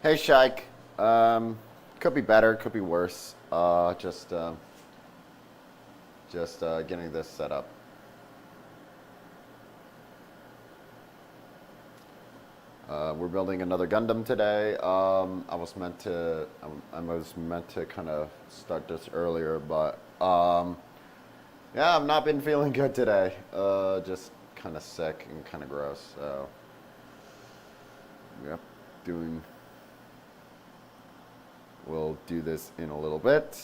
Hey, Shaik. Could be better, could be worse. Just getting this set up. We're building another Gundam today. I was meant to kind of start this earlier, but yeah, I've not been feeling good today. Just kind of sick and kind of gross. So, yep, We'll do this in a little bit.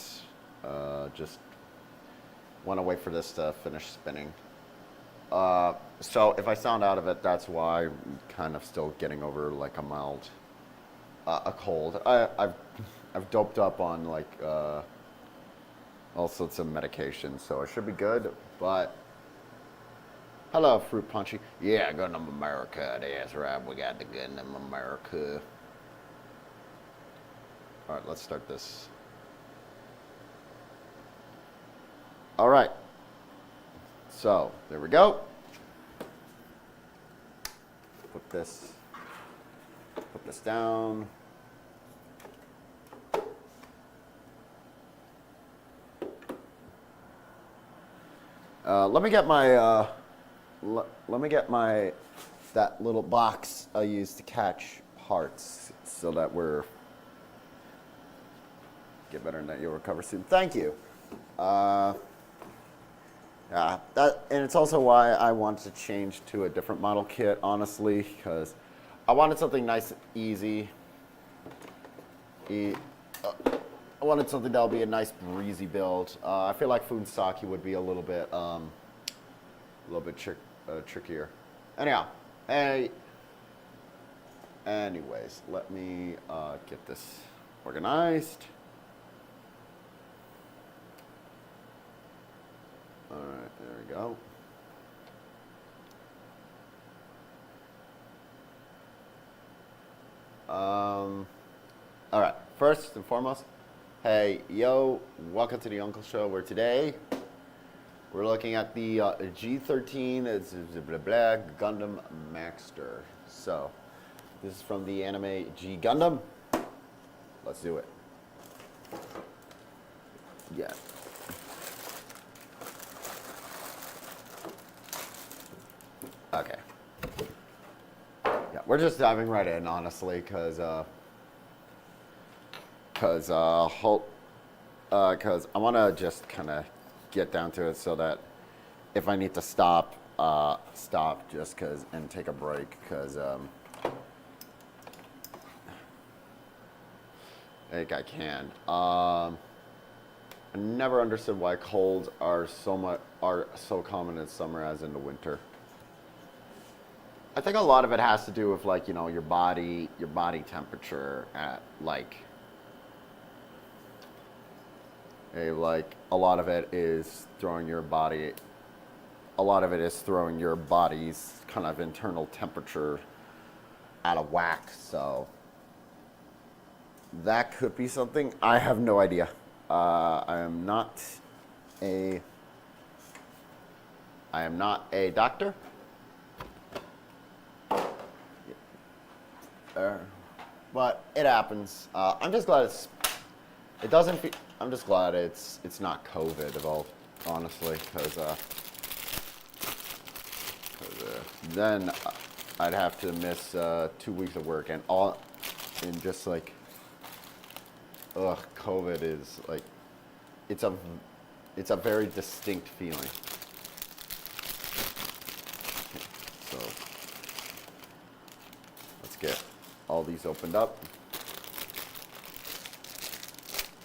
Just want to wait for this to finish spinning. So if I sound out of it, that's why I'm kind of still getting over like a mild, a cold. I've doped up on like all sorts of medications, so I should be good. But hello, Fruit Punchy. Yeah, Gundam America. That's right. We got the Gundam America. All right, let's start this. All right. So there we go. Put this down. Let me get my that little box I use to catch parts so that we're get better internet. You'll recover soon. Thank you. Yeah, and it's also why I wanted to change to a different model kit, honestly, because I wanted something nice and easy. I wanted something that would be a nice breezy build. I feel like Funsaki would be a little bit trickier. Anyhow, anyways, let me get this organized. All right, there we go. All right, first and foremost, hey, yo, welcome to the Uncle Show, where today we're looking at the G13, it's blah, blah, Gundam Maxter. So, this is from the anime G Gundam. Let's do it. Yeah. Okay. Yeah, we're just diving right in, honestly, because I want to just kind of get down to it so that if I need to stop just because and take a break because I think I can. I never understood why colds are so common in summer as in the winter. I think a lot of it has to do with like, you know, your body temperature at like a lot of it is throwing your body's kind of internal temperature out of whack. So that could be something. I have no idea. I am not a doctor. But it happens. I'm just glad I'm just glad it's not COVID at all, honestly, because then I'd have to miss 2 weeks of work and just like, COVID is like, it's a very distinct feeling. So let's get all these opened up.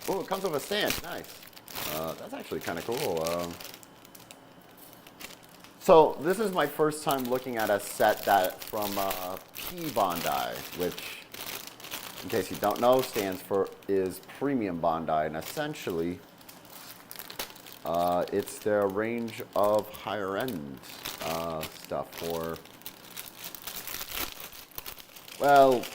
Oh, it comes with a stand. Nice. That's actually kind of cool. So this is my first time looking at a set that from P Bandai, which, in case you don't know, is Premium Bandai, and essentially, it's their range of higher end stuff for. Well,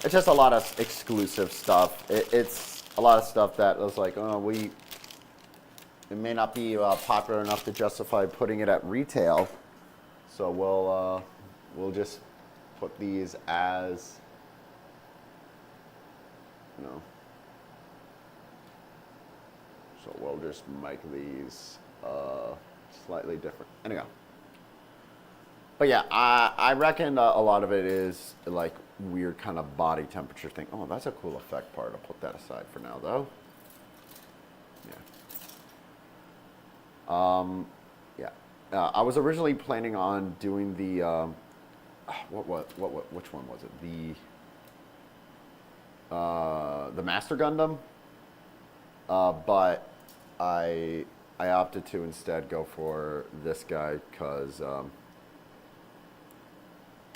it's just a lot of exclusive stuff. It's a lot of stuff that was like, oh, it may not be popular enough to justify putting it at retail, so we'll just put these as, you know. So we'll just make these slightly different. Anyhow. But yeah, I reckon a lot of it is like weird kind of body temperature thing. Oh, that's a cool effect part. I'll put that aside for now, though. Yeah. I was originally planning on doing the which one was it? The Maxter Gundam. But I opted to instead go for this guy because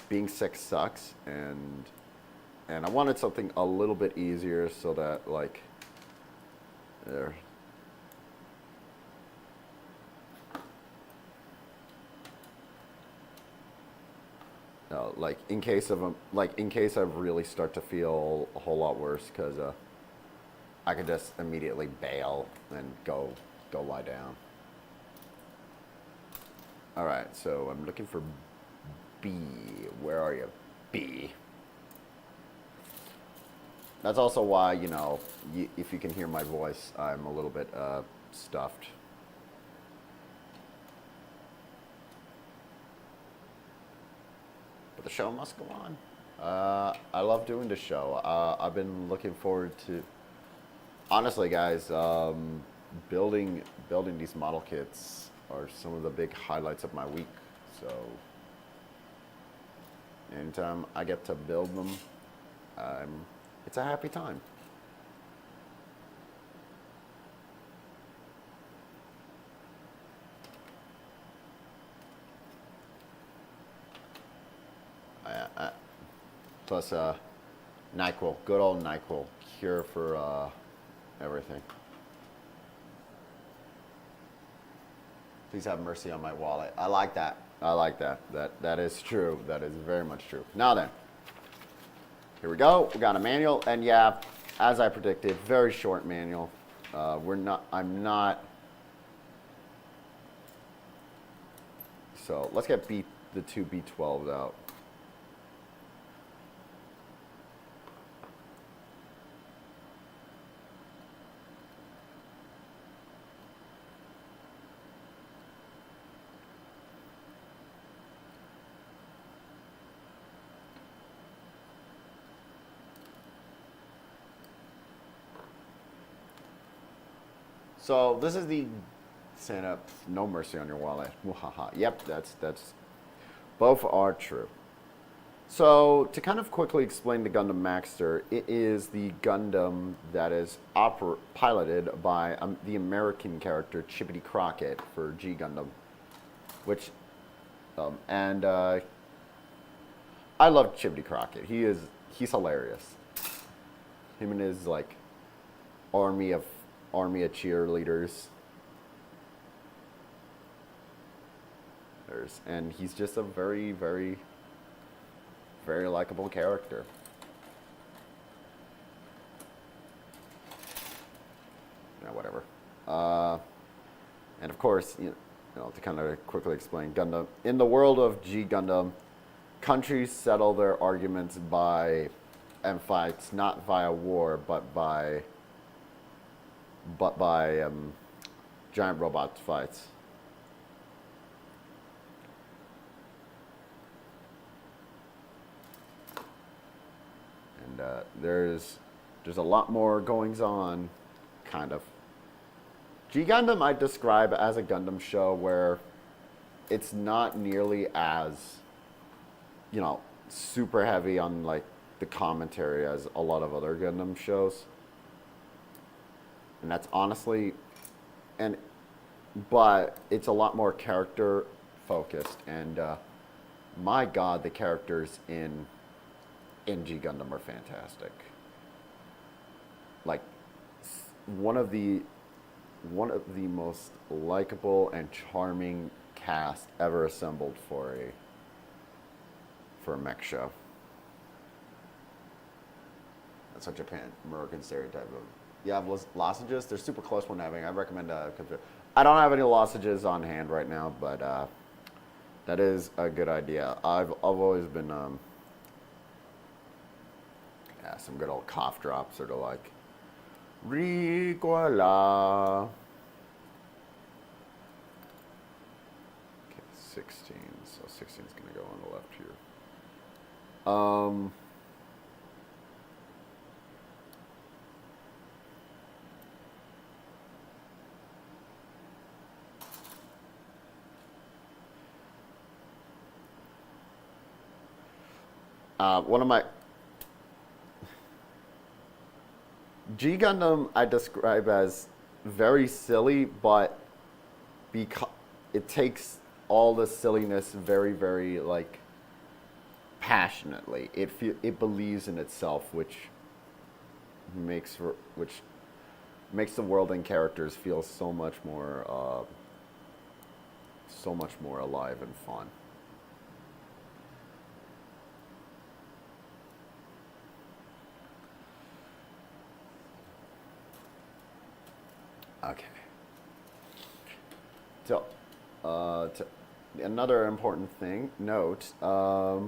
being sick sucks, and I wanted something a little bit easier so that like there. Like in case I really start to feel a whole lot worse, because I could just immediately bail and go lie down. All right, so I'm looking for B. Where are you, B? That's also why, you know, if you can hear my voice, I'm a little bit stuffed. But the show must go on. I love doing the show. I've been looking forward to, honestly, guys, building these model kits are some of the big highlights of my week. So anytime I get to build them, it's a happy time. Plus NyQuil, good old NyQuil, cure for everything. Please have mercy on my wallet. I like that. That is true. That is very much true. Now then, here we go. We got a manual, and yeah, as I predicted, very short manual. I'm not. So let's get the two B12s out. So this is the Santa, no mercy on your wallet. Yep, that's both are true. So to kind of quickly explain the Gundam Maxter, it is the Gundam that is piloted by the American character Chippity Crockett for G Gundam, which I love Chippity Crockett. He's hilarious. Him and his like army of cheerleaders. And he's just a very, very, very likable character. Yeah, whatever. And of course, you know, to kind of quickly explain Gundam, in the world of G Gundam, countries settle their arguments and fights not via war, but by giant robot fights. And there's a lot more goings on, kind of. G Gundam I describe as a Gundam show where it's not nearly as, you know, super heavy on like the commentary as a lot of other Gundam shows. And that's honestly, but it's a lot more character focused, and my God, the characters in G Gundam are fantastic. Like one of the most likable and charming cast ever assembled for a mech show. That's a Japan American stereotype of. You have lozenges. They're super close when having. I recommend. I don't have any lozenges on hand right now, but that is a good idea. I've always been some good old cough drops sort of like Ricola. Okay, 16. So 16 is gonna go on the left here. One of my G Gundam I describe as very silly, but because it takes all the silliness very, very like passionately. It believes in itself, which makes the world and characters feel so much more alive and fun. Okay. So, another important note, I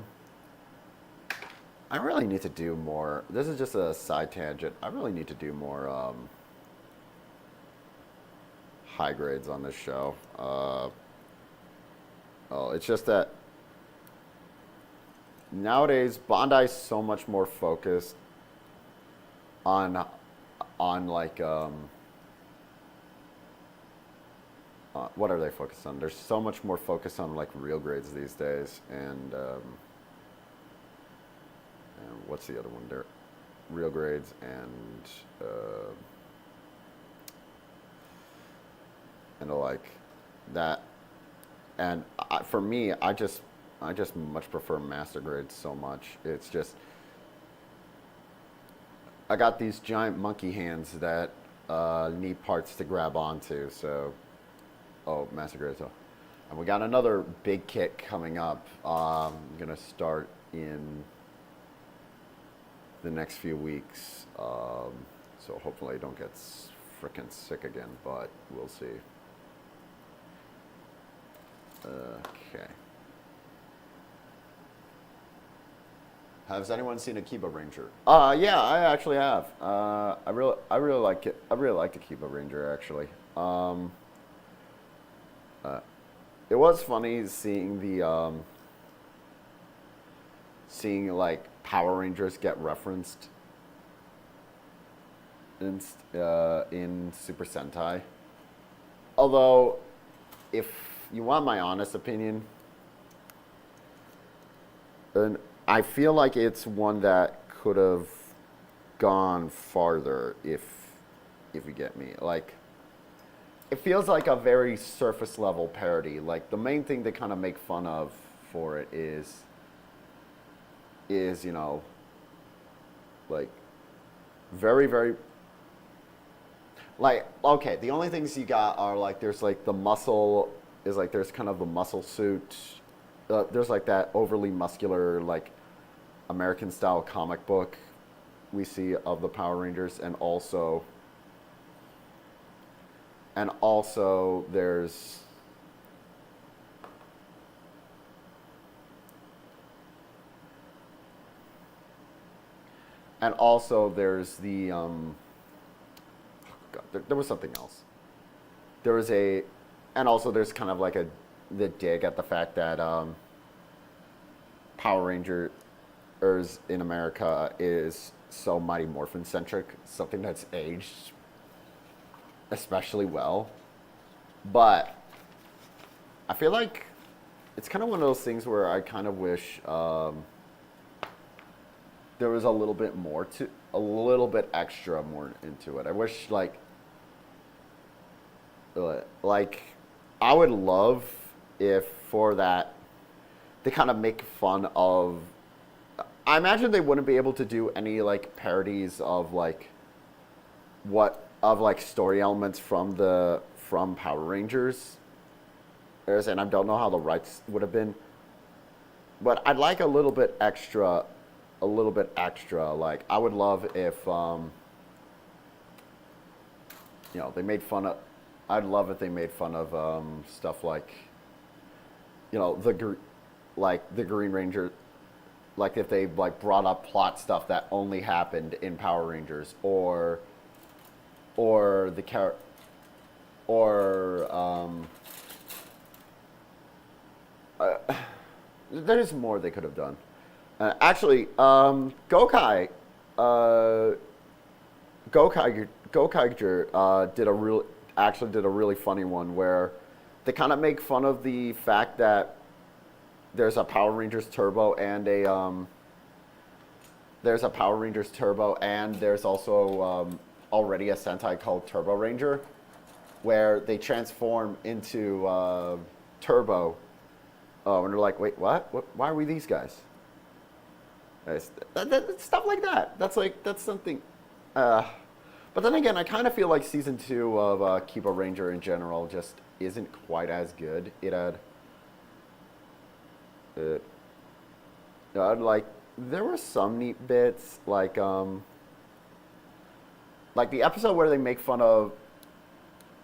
really need to do more. This is just a side tangent. I really need to do more high grades on this show. It's just that nowadays Bandai's so much more focused on like what are they focused on? They're so much more focused on like real grades these days, and what's the other one? They're real grades and like that. And for me, I just much prefer master grades so much. It's just I got these giant monkey hands that need parts to grab onto, so. Oh, master grades. And we got another big kit coming up. I'm going to start in the next few weeks. So hopefully I don't get frickin' sick again, but we'll see. Okay. Has anyone seen a Kiba Ranger? Yeah, I actually have. I really like it. I really like the Kiba Ranger actually. It was funny seeing seeing like Power Rangers get referenced in Super Sentai. Although, if you want my honest opinion, then I feel like it's one that could have gone farther if you get me. Like, it feels like a very surface level parody. Like the main thing they kind of make fun of for it is you know, like very, very like, okay, the only things you got are like there's like the muscle is like there's kind of the muscle suit. There's like that overly muscular like American style comic book we see of the Power Rangers, and also there's the God, there was something else. There's kind of like the dig at the fact that Power Rangers in America is so Mighty Morphin centric, something that's aged especially well. But I feel like it's kind of one of those things where I kind of wish there was a little bit extra more into it. I wish like I would love if before that, they kind of make fun of. I imagine they wouldn't be able to do any like parodies of like story elements from Power Rangers. And I don't know how the rights would have been, but I'd like a little bit extra. Like I would love if they made fun of. I'd love if they made fun of stuff like the Green Ranger, like if they like brought up plot stuff that only happened in Power Rangers, or the character, or there's more they could have done. Actually, Gokaiger did a really funny one where they kind of make fun of the fact that there's a Power Rangers Turbo and there's also already a Sentai called Turbo Ranger, where they transform into Turbo, and they're like, wait, what? Why are we these guys? Stuff like that. That's something. But then again, I kind of feel like season 2 of Keep a Ranger in general just isn't quite as good. It had, like, there were some neat bits, like the episode where they make fun of,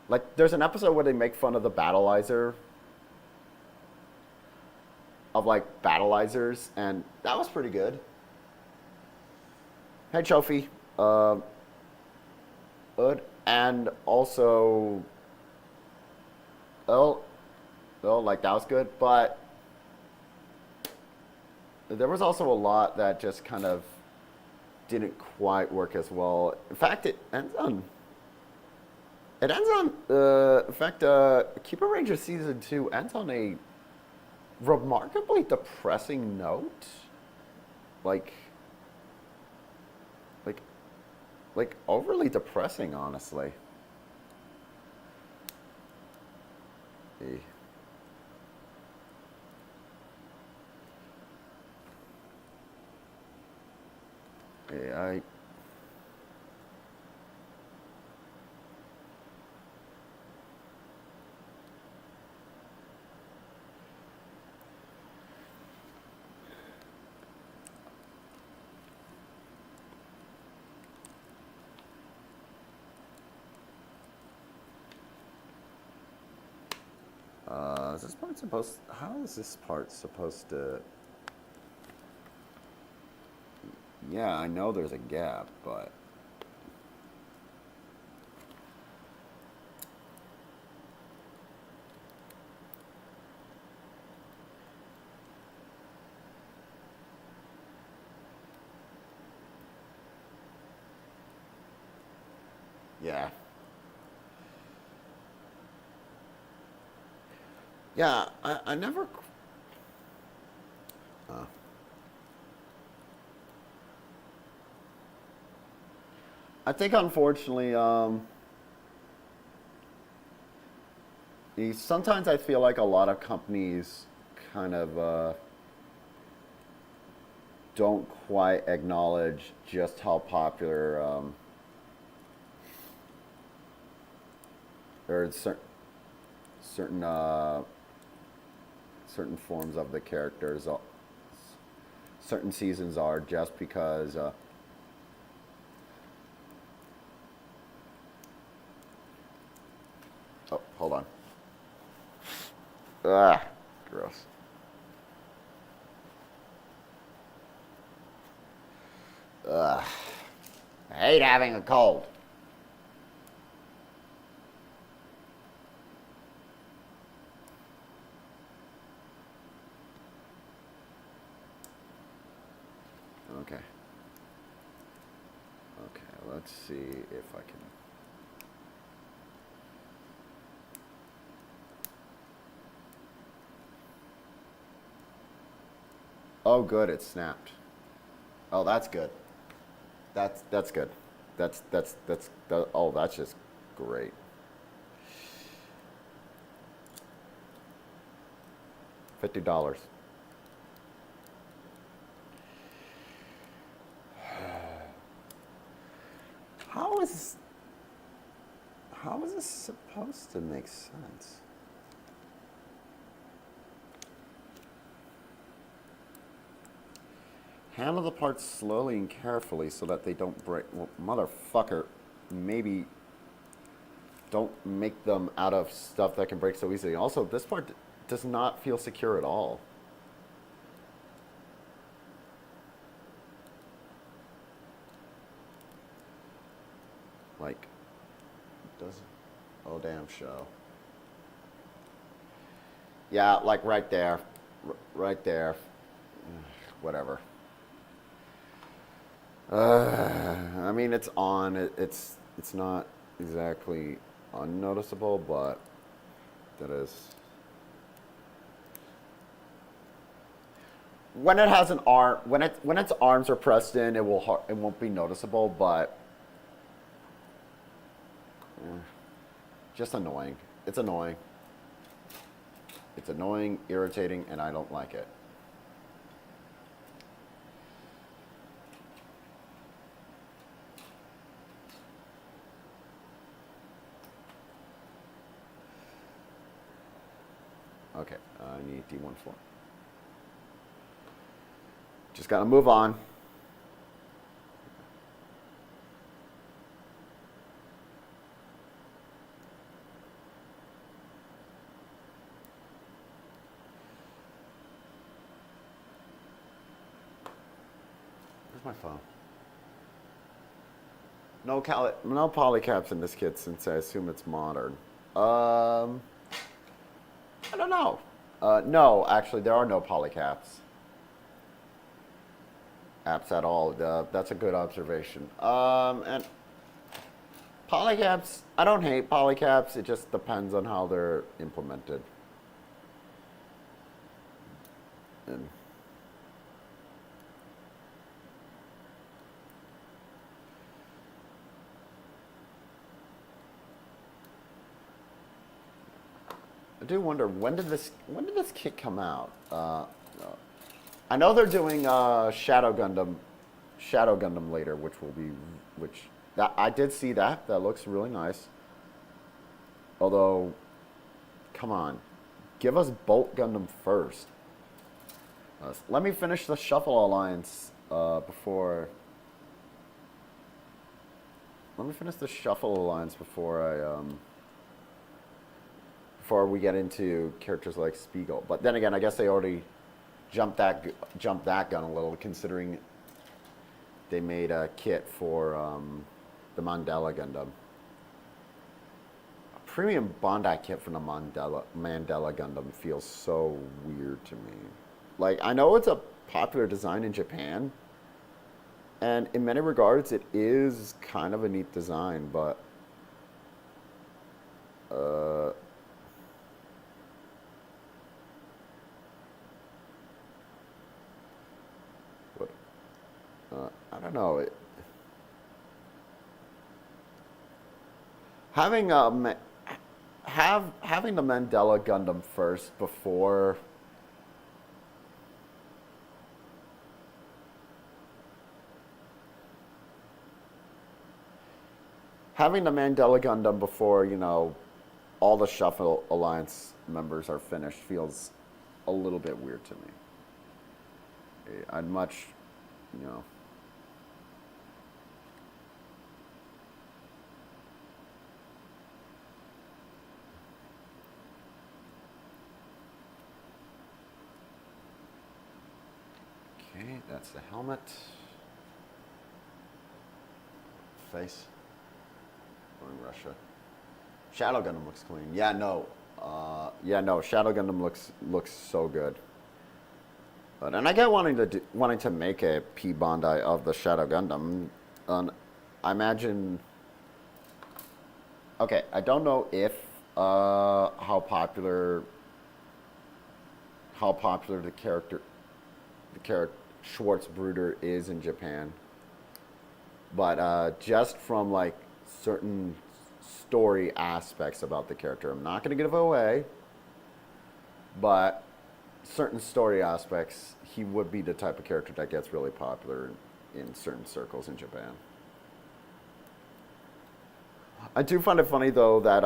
like, there's an episode where they make fun of the Battleizer, of like Battleizers, and that was pretty good. Hey, Trophy. And also, like that was good, but there was also a lot that just kind of didn't quite work as well. In fact, in fact, Keep a Ranger season 2 ends on a remarkably depressing note. Like overly depressing, honestly. Is this part supposed? How is this part supposed to? Yeah, I know there's a gap, but. Yeah. Yeah, I never. I think, unfortunately, sometimes I feel like a lot of companies kind of don't quite acknowledge just how popular or certain forms of the characters, certain seasons are, just because. Oh, hold on. Ah, gross. Ugh. I hate having a cold. Okay. Okay, let's see if I can. Oh, good, it snapped. Oh, that's good. That's good. Oh, that's just great. $50. How is this supposed to make sense? Handle the parts slowly and carefully so that they don't break. Well, motherfucker, maybe don't make them out of stuff that can break so easily. Also, this part does not feel secure at all. Like, doesn't. Oh, damn show. Yeah, like right there. Right there. Whatever. I mean, it's on. It's not exactly unnoticeable, but that is. When it has an arm, when its arms are pressed in, it won't be noticeable, but just annoying. It's annoying. It's annoying, irritating, and I don't like it. Okay, I need D14. Just gotta move on. Where's my phone? No polycaps in this kit since I assume it's modern. I don't know. No, actually, there are no polycaps apps at all. That's a good observation. And polycaps, I don't hate polycaps. It just depends on how they're implemented. And I do wonder, when did this kit come out? I know they're doing Shadow Gundam later, that I did see that. That looks really nice. Although, come on, give us Bolt Gundam first. Let me finish the Shuffle Alliance before. Let me finish the Shuffle Alliance before we get into characters like Spiegel. But then again, I guess they already jumped that gun a little, considering they made a kit for the Mandela Gundam. A premium Bondi kit for the Mandela Gundam feels so weird to me. Like, I know it's a popular design in Japan, and in many regards it is kind of a neat design, but I don't know. Having the Mandela Gundam first before all the Shuffle Alliance members are finished feels a little bit weird to me. I'd much, Okay, that's the helmet. Face. We're in Russia. Shadow Gundam looks clean. Yeah, no. Shadow Gundam looks so good. And I get wanting to make a P Bondi of the Shadow Gundam. I imagine. Okay, I don't know if how popular the character Schwarzbruder is in Japan, but just from like certain story aspects about the character, I'm not going to give it away, but certain story aspects, he would be the type of character that gets really popular in certain circles in Japan. I do find it funny though that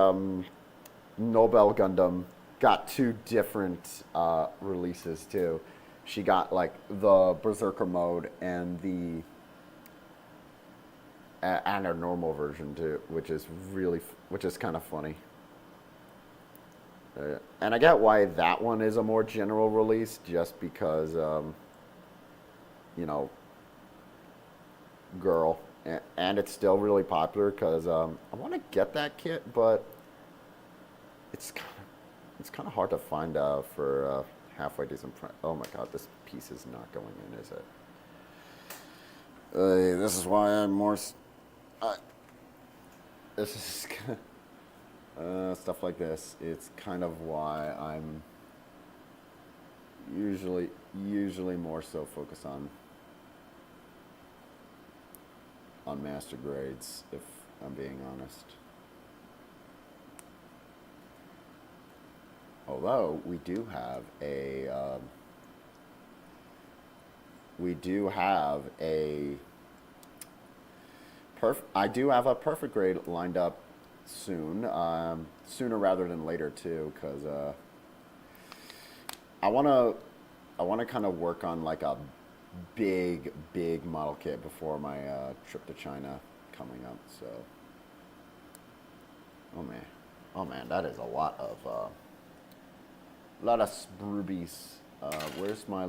Nobel Gundam got two different releases too. She got like the Berserker mode and the and her normal version too, which is kind of funny. And I get why that one is a more general release, just because, you know, girl, and it's still really popular because I want to get that kit, but it's kind of hard to find for halfway decent price. Oh my god, this piece is not going in, is it? This is why I'm more. This is. Stuff like this. It's kind of why I'm usually more so focused on master grades, if I'm being honest. Although we do have a I do have a perfect grade lined up soon, sooner rather than later too, because I want to kind of work on like a big model kit before my trip to China coming up. So, oh man, that is a lot of sproobies. Where's my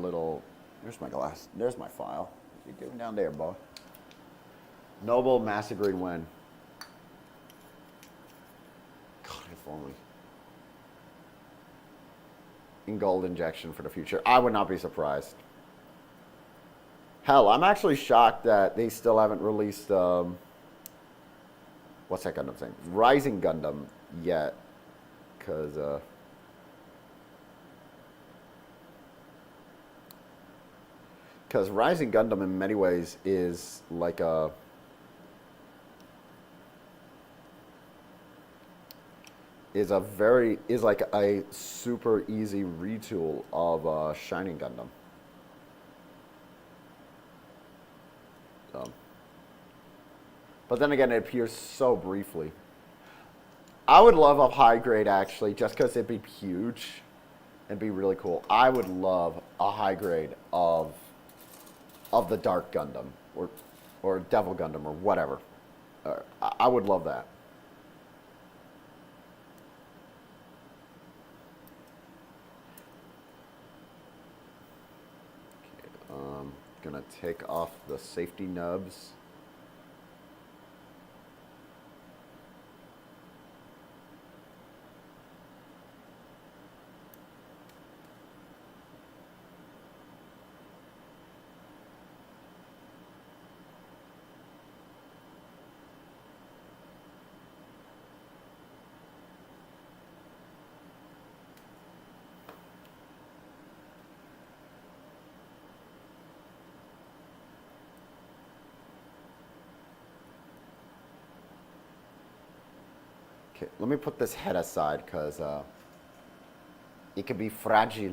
glass? There's my file. What you doing down there, boy? Noble Master Grade when? God, if only. In gold injection for the future. I would not be surprised. Hell, I'm actually shocked that they still haven't released, what's that Gundam thing? Rising Gundam yet. Because, Rising Gundam in many ways is like a is like a super easy retool of Shining Gundam. So, but then again, it appears so briefly. I would love a high grade actually, just because it'd be huge and be really cool. I would love a high grade of the Dark Gundam or Devil Gundam or whatever. I would love that. Gonna take off the safety nubs. Okay, let me put this head aside because it could be fragile.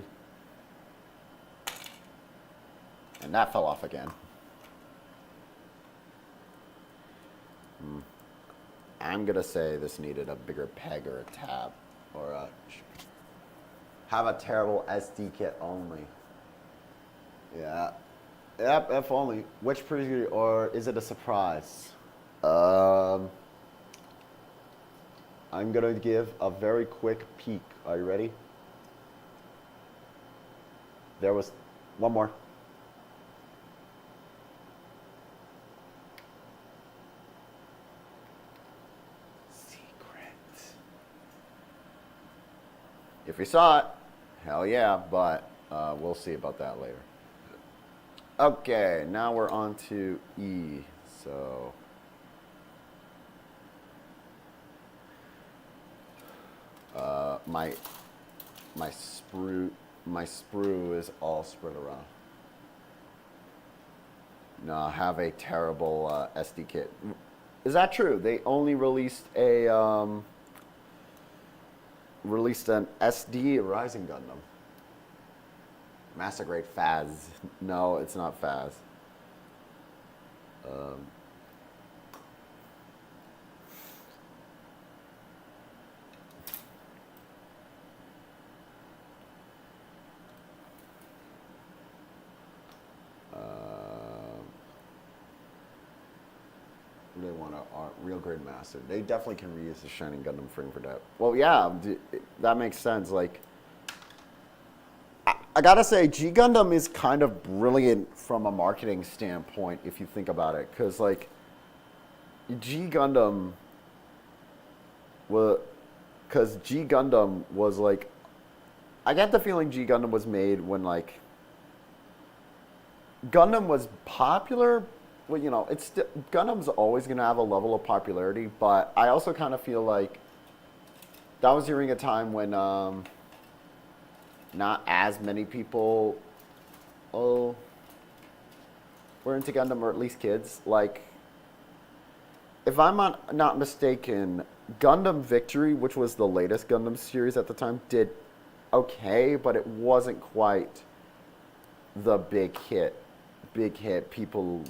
And that fell off again. I'm going to say this needed a bigger peg or a tab. Or have a terrible SD kit only. Yeah. Yep, if only. Which preview, or is it a surprise? I'm going to give a very quick peek. Are you ready? There was one more. Secret. If you saw it, hell yeah, but we'll see about that later. Okay, now we're on to E. So my sprue is all spread around. No, I have a terrible SD kit. Is that true? They only released an SD Rising Gundam. Master Grade Faz. No, it's not Faz. Um, they want a real grade master. They definitely can reuse the Shining Gundam frame for that. Well, yeah, that makes sense. Like, I gotta say, G Gundam is kind of brilliant from a marketing standpoint if you think about it, because like G Gundam was, because G Gundam was like, I get the feeling G Gundam was made when like Gundam was popular. Well, you know, Gundam's always gonna have a level of popularity, but I also kind of feel like that was during a time when not as many people were into Gundam, or at least kids. Like, if I'm not mistaken, Gundam Victory, which was the latest Gundam series at the time, did okay, but it wasn't quite the big hit people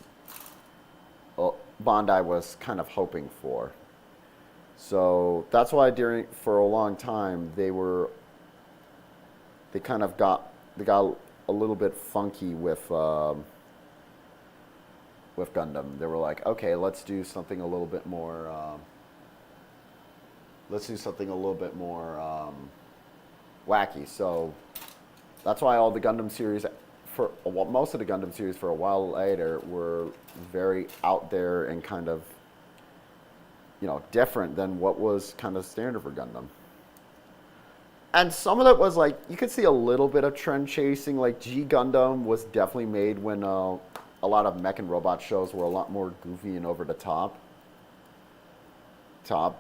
Bandai was kind of hoping for. So that's why for a long time they got a little bit funky with Gundam. They were like, okay, let's do something a little bit more wacky. So that's why all the Gundam series, most of the Gundam series for a while later, were very out there and kind of, you know, different than what was kind of standard for Gundam. And some of it was like, you could see a little bit of trend chasing. Like G Gundam was definitely made when a lot of mech and robot shows were a lot more goofy and over the top.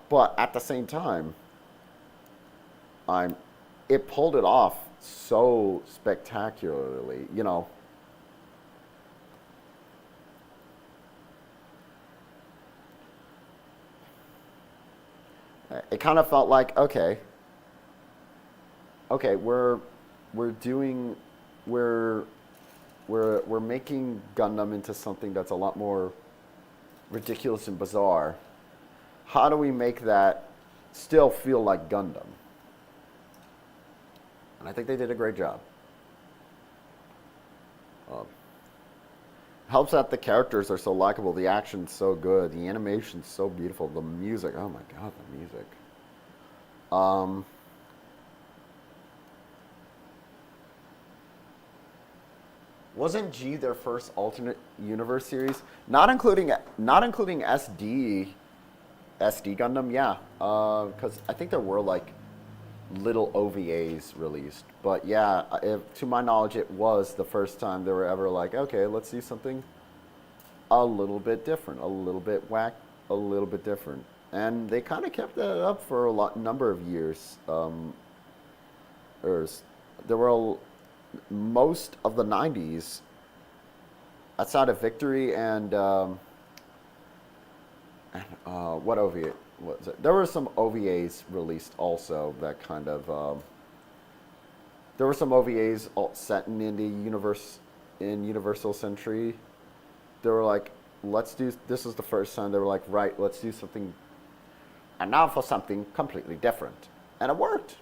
But at the same time, it pulled it off so spectacularly, you know. It kind of felt like, okay, we're making Gundam into something that's a lot more ridiculous and bizarre. How do we make that still feel like Gundam? And I think they did a great job. Helps that the characters are so likable, the action's so good, the animation's so beautiful, the music, oh my god, the music. Wasn't G their first alternate universe series? Not including SD Gundam, yeah. Because I think there were like little OVAs released. But yeah, to my knowledge, it was the first time they were ever like, okay, let's do something a little bit different, a little bit different. And they kind of kept that up for a number of years. There were most of the 90s, outside of Victory and what OVA was it? There were some OVAs released also that kind of. There were some OVAs set in the universe in Universal Century. They were like, let's do. This was the first time they were like, right, let's do something. And now for something completely different, and it worked.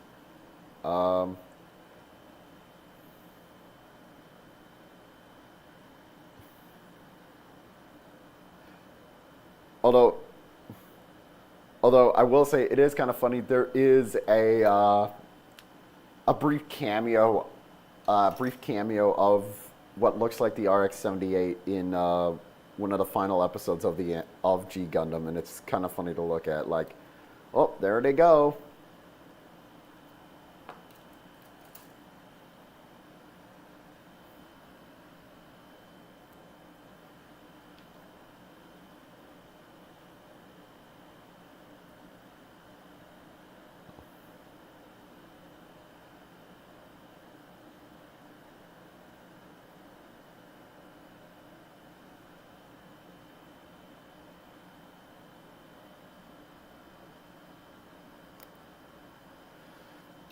Although I will say it is kind of funny. There is a brief cameo of what looks like the RX-78 in one of the final episodes of G Gundam, and it's kind of funny to look at. Like, oh, there they go.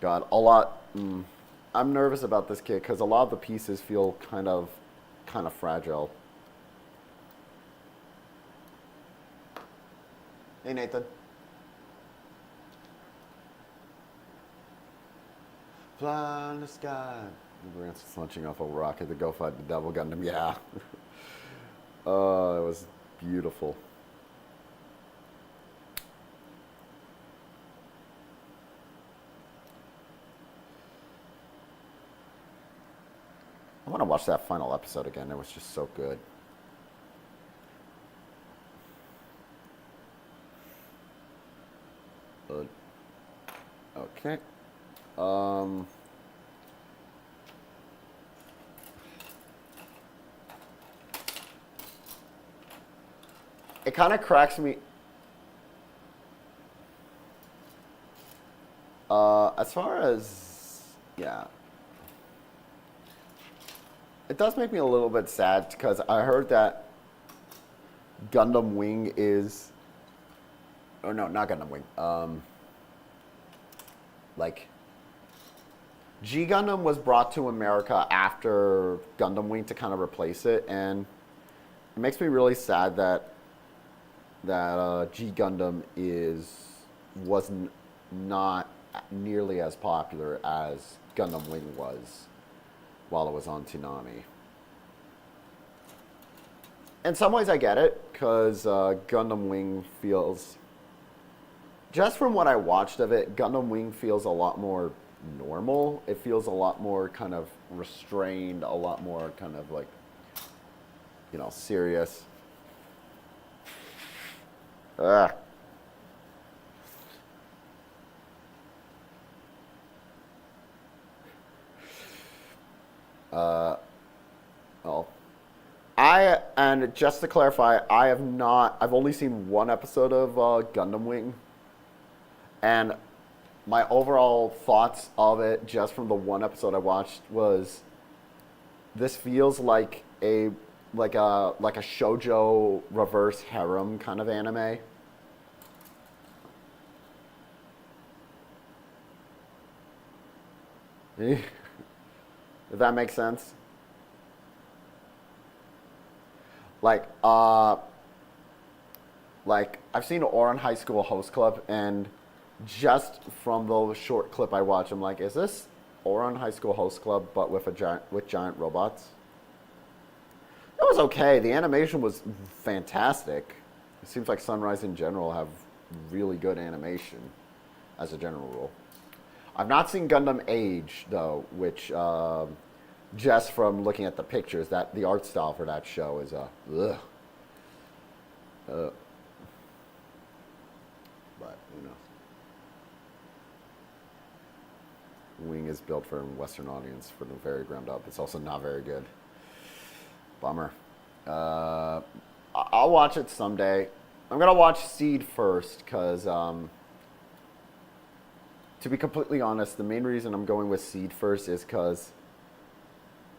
God, a lot. I'm nervous about this kit because a lot of the pieces feel kind of fragile. Hey, Nathan. Fly in the sky. Grant's launching off a rocket to go fight the Devil Gundam. Yeah. Oh, it was beautiful. I want to watch that final episode again. It was just so good. Okay. It kind of cracks me. As far as, yeah. It does make me a little bit sad because I heard that Gundam Wing is, oh no, not Gundam Wing. Like, G Gundam was brought to America after Gundam Wing to kind of replace it, and it makes me really sad that G Gundam was not nearly as popular as Gundam Wing was while it was on Toonami. In some ways I get it, because Gundam Wing feels, just from what I watched of it, Gundam Wing feels a lot more normal. It feels a lot more kind of restrained, a lot more kind of like, you know, serious. Ugh. Well, and just to clarify, I've only seen one episode of Gundam Wing, and my overall thoughts of it, just from the one episode I watched, was this feels like a shoujo reverse harem kind of anime. If that makes sense. Like I've seen Ouran High School Host Club, and just from the short clip I watched, I'm like, is this Ouran High School Host Club but with giant robots? It was okay. The animation was fantastic. It seems like Sunrise in general have really good animation, as a general rule. I've not seen Gundam Age though, which just from looking at the pictures, that the art style for that show is ugh. But you know, Wing is built for a Western audience for the very ground up. It's also not very good. Bummer. I'll watch it someday. I'm gonna watch Seed first because, to be completely honest, the main reason I'm going with Seed first is because,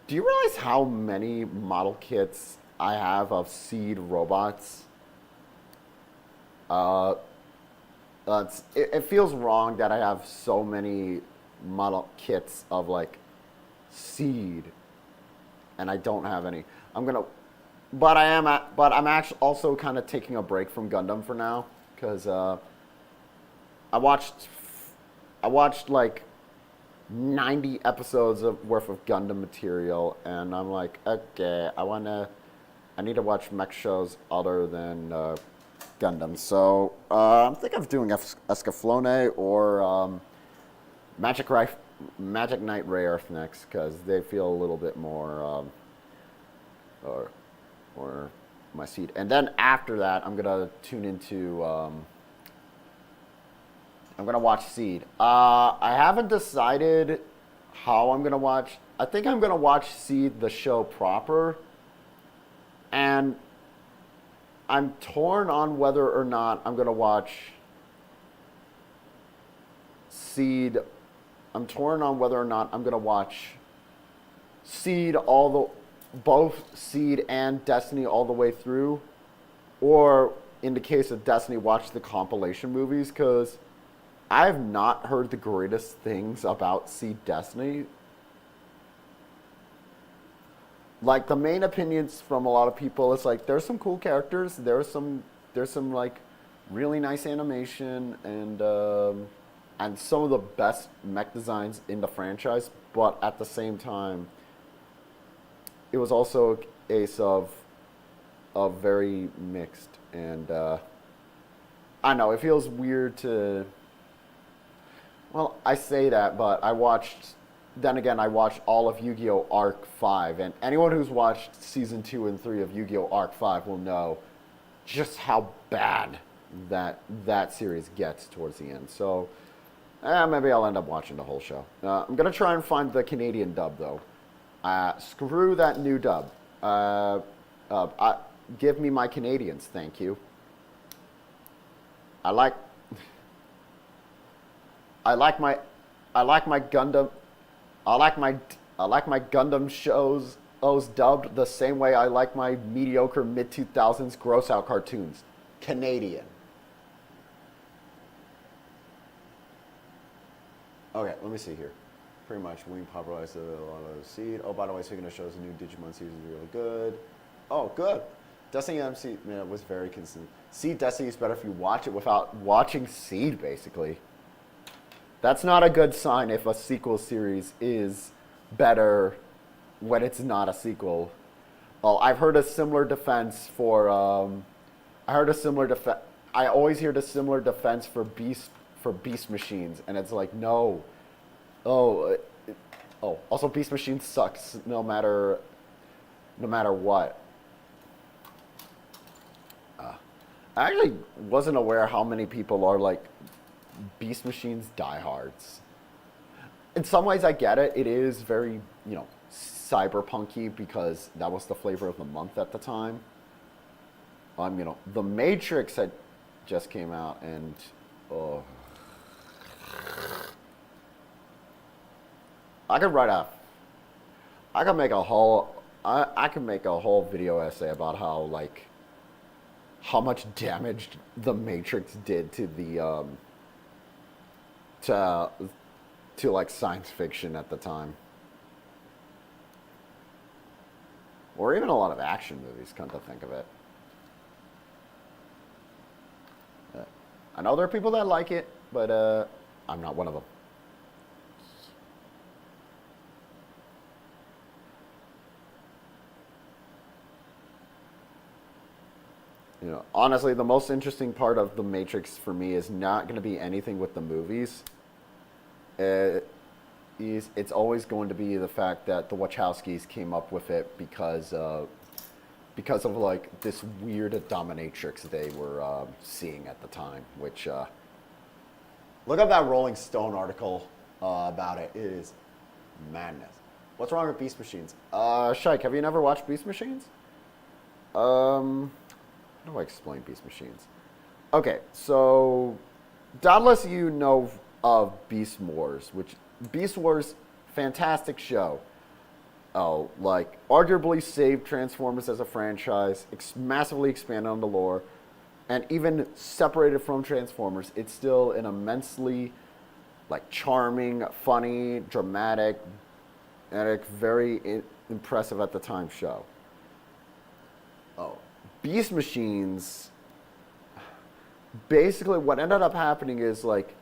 do you realize how many model kits I have of Seed robots? It feels wrong that I have so many model kits of like Seed, and I don't have any. But I'm actually also kind of taking a break from Gundam for now because I watched like 90 episodes worth of Gundam material, and I'm like, okay, I need to watch mech shows other than Gundam. So I'm thinking of doing Escaflowne or Magic Knight Ray Earth next because they feel a little bit more or my Seed. And then after that, I'm gonna tune into. I'm gonna watch Seed. I haven't decided how I'm gonna watch. I think I'm gonna watch Seed, the show proper, and I'm torn on whether or not I'm gonna watch Seed. I'm torn on whether or not I'm gonna watch Seed both Seed and Destiny all the way through, or in the case of Destiny, watch the compilation movies, because I have not heard the greatest things about Seed Destiny, like the main opinions from a lot of people is like there's some cool characters, there's some like really nice animation and some of the best mech designs in the franchise, but at the same time, it was also a case of very mixed, and I know it feels weird to. Well, I say that, but I watched. Then again, I watched all of Yu-Gi-Oh! Arc 5, and anyone who's watched Season 2 and 3 of Yu-Gi-Oh! Arc 5 will know just how bad that series gets towards the end. So, maybe I'll end up watching the whole show. I'm going to try and find the Canadian dub, though. Screw that new dub. Give me my Canadians, thank you. I like my Gundam. I like my Gundam shows dubbed the same way I like my mediocre mid-2000s gross-out cartoons. Canadian. Okay, let me see here. Pretty much, Wing popularized a lot of Seed. Oh, by the way, speaking of shows, the new Digimon series is really good. Oh, good. Destiny MC was very consistent. Seed Destiny is better if you watch it without watching Seed, basically. That's not a good sign if a sequel series is better when it's not a sequel. Oh, I've heard a similar defense for. I always hear the similar defense for Beast Machines, and it's like no. Also Beast Machines sucks no matter what. I actually wasn't aware how many people are like Beast Machines diehards. In some ways, I get it. It is very, cyberpunky because that was the flavor of the month at the time. The Matrix had just came out, and I could make a whole video essay about how much damage the Matrix did to the to like science fiction at the time, or even a lot of action movies. Come to think of it, I know there are people that like it, but I'm not one of them. Honestly, the most interesting part of The Matrix for me is not going to be anything with the movies. It's always going to be the fact that the Wachowskis came up with it because of like this weird dominatrix they were seeing at the time. Which look up that Rolling Stone article about it. It is madness. What's wrong with Beast Machines? Shike, have you never watched Beast Machines? How do I explain Beast Machines? Okay, so doubtless you know of Beast Wars, which Beast Wars, fantastic show. Like arguably saved Transformers as a franchise, massively expanded on the lore, and even separated from Transformers, it's still an immensely like charming, funny, dramatic, and very impressive at the time show. Beast Machines, basically what ended up happening is like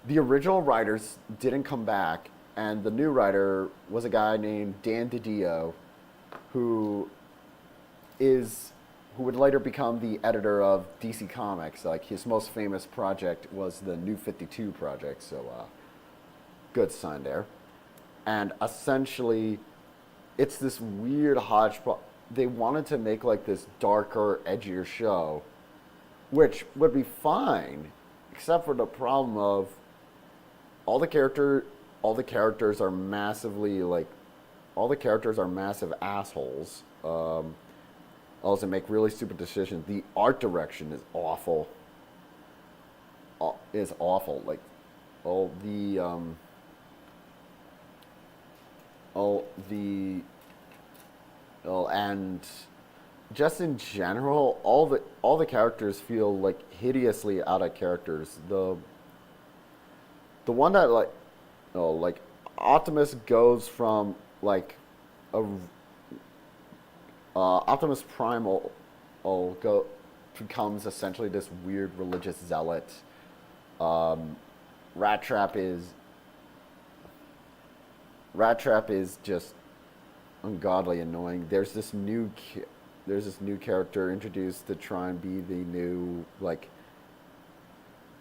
the original writers didn't come back, and the new writer was a guy named Dan DiDio, who would later become the editor of DC Comics. Like his most famous project was the New 52 project, so good sign there. And essentially, it's this weird hodgepodge. They wanted to make like this darker, edgier show, which would be fine, except for the problem of all the characters are massive assholes. Also make really stupid decisions. The art direction is awful. Like and just in general, all the characters feel like hideously out of characters. The one that like Optimus goes from like Optimus Prime becomes essentially this weird religious zealot. Rat Trap is Rat Trap is just ungodly annoying. There's this new character introduced to try and be the new like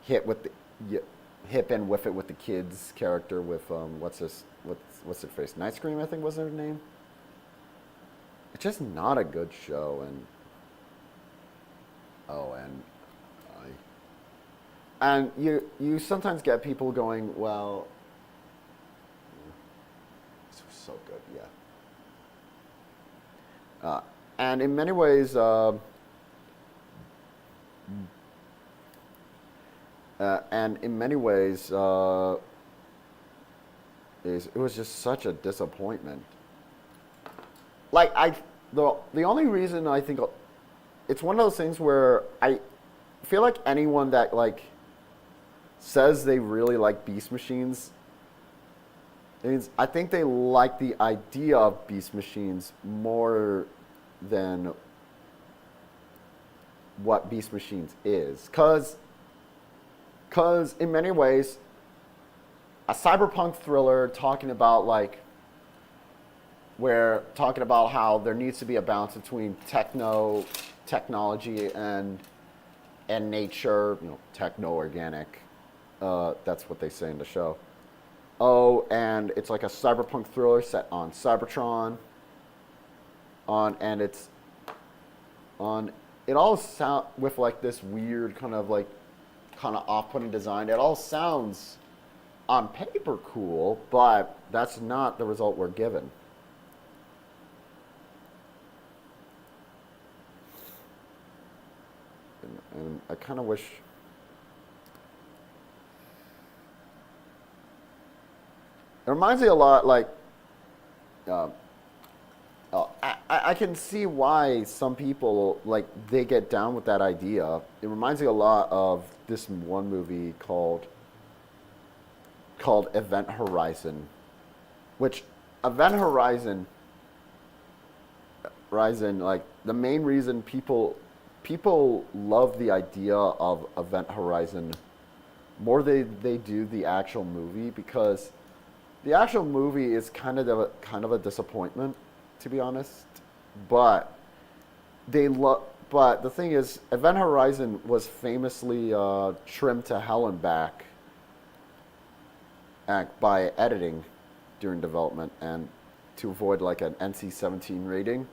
hit with the hip and whiff it with the kids character with what's her face? Night Scream, I think was her name. It's just not a good show, and you sometimes get people going, well, this was so good, yeah. And in many ways, it was just such a disappointment. Like the only reason I think it's one of those things where I feel like anyone that like says they really like Beast Machines, I think they like the idea of Beast Machines more than what Beast Machines is, because in many ways, a cyberpunk thriller talking about how there needs to be a balance between technology and nature, techno-organic. That's what they say in the show. Oh, and it's like a cyberpunk thriller set on Cybertron. It all sound with like this weird kind of off-putting design. It all sounds on paper cool, but that's not the result we're given. And I kind of wish. It reminds me a lot I can see why some people they get down with that idea. It reminds me a lot of this one movie called Event Horizon, which Event Horizon the main reason people love the idea of Event Horizon more than they do the actual movie, because the actual movie is kind of a disappointment, to be honest. But the thing is, Event Horizon was famously trimmed to hell and back by editing during development, and to avoid an NC-17 rating.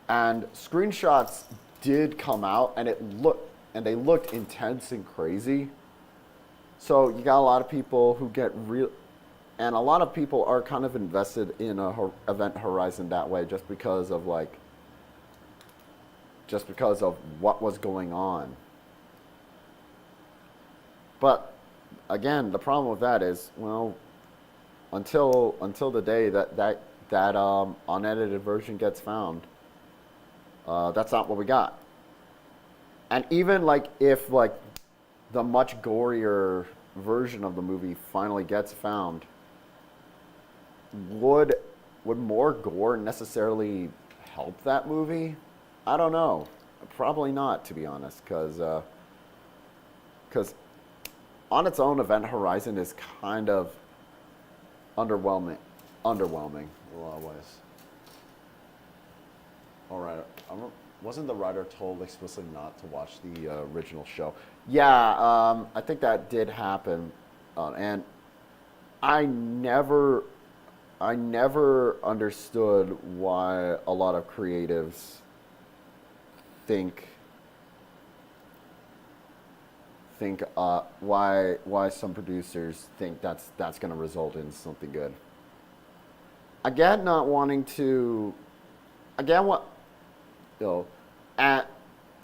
And screenshots did come out, and they looked intense and crazy. So you got a lot of people who get real. And a lot of people are kind of invested in Event Horizon that way, just because of what was going on. But again, the problem with that is, well, until the day that unedited version gets found, that's not what we got. And even if the much gorier version of the movie finally gets found, would more gore necessarily help that movie? I don't know. Probably not, to be honest, because on its own, Event Horizon is kind of underwhelming in a lot of ways. All right, wasn't the writer told explicitly not to watch the original show? Yeah, I think that did happen, and I never understood why a lot of creatives think why some producers think that's going to result in something good. Again, not wanting to. Again,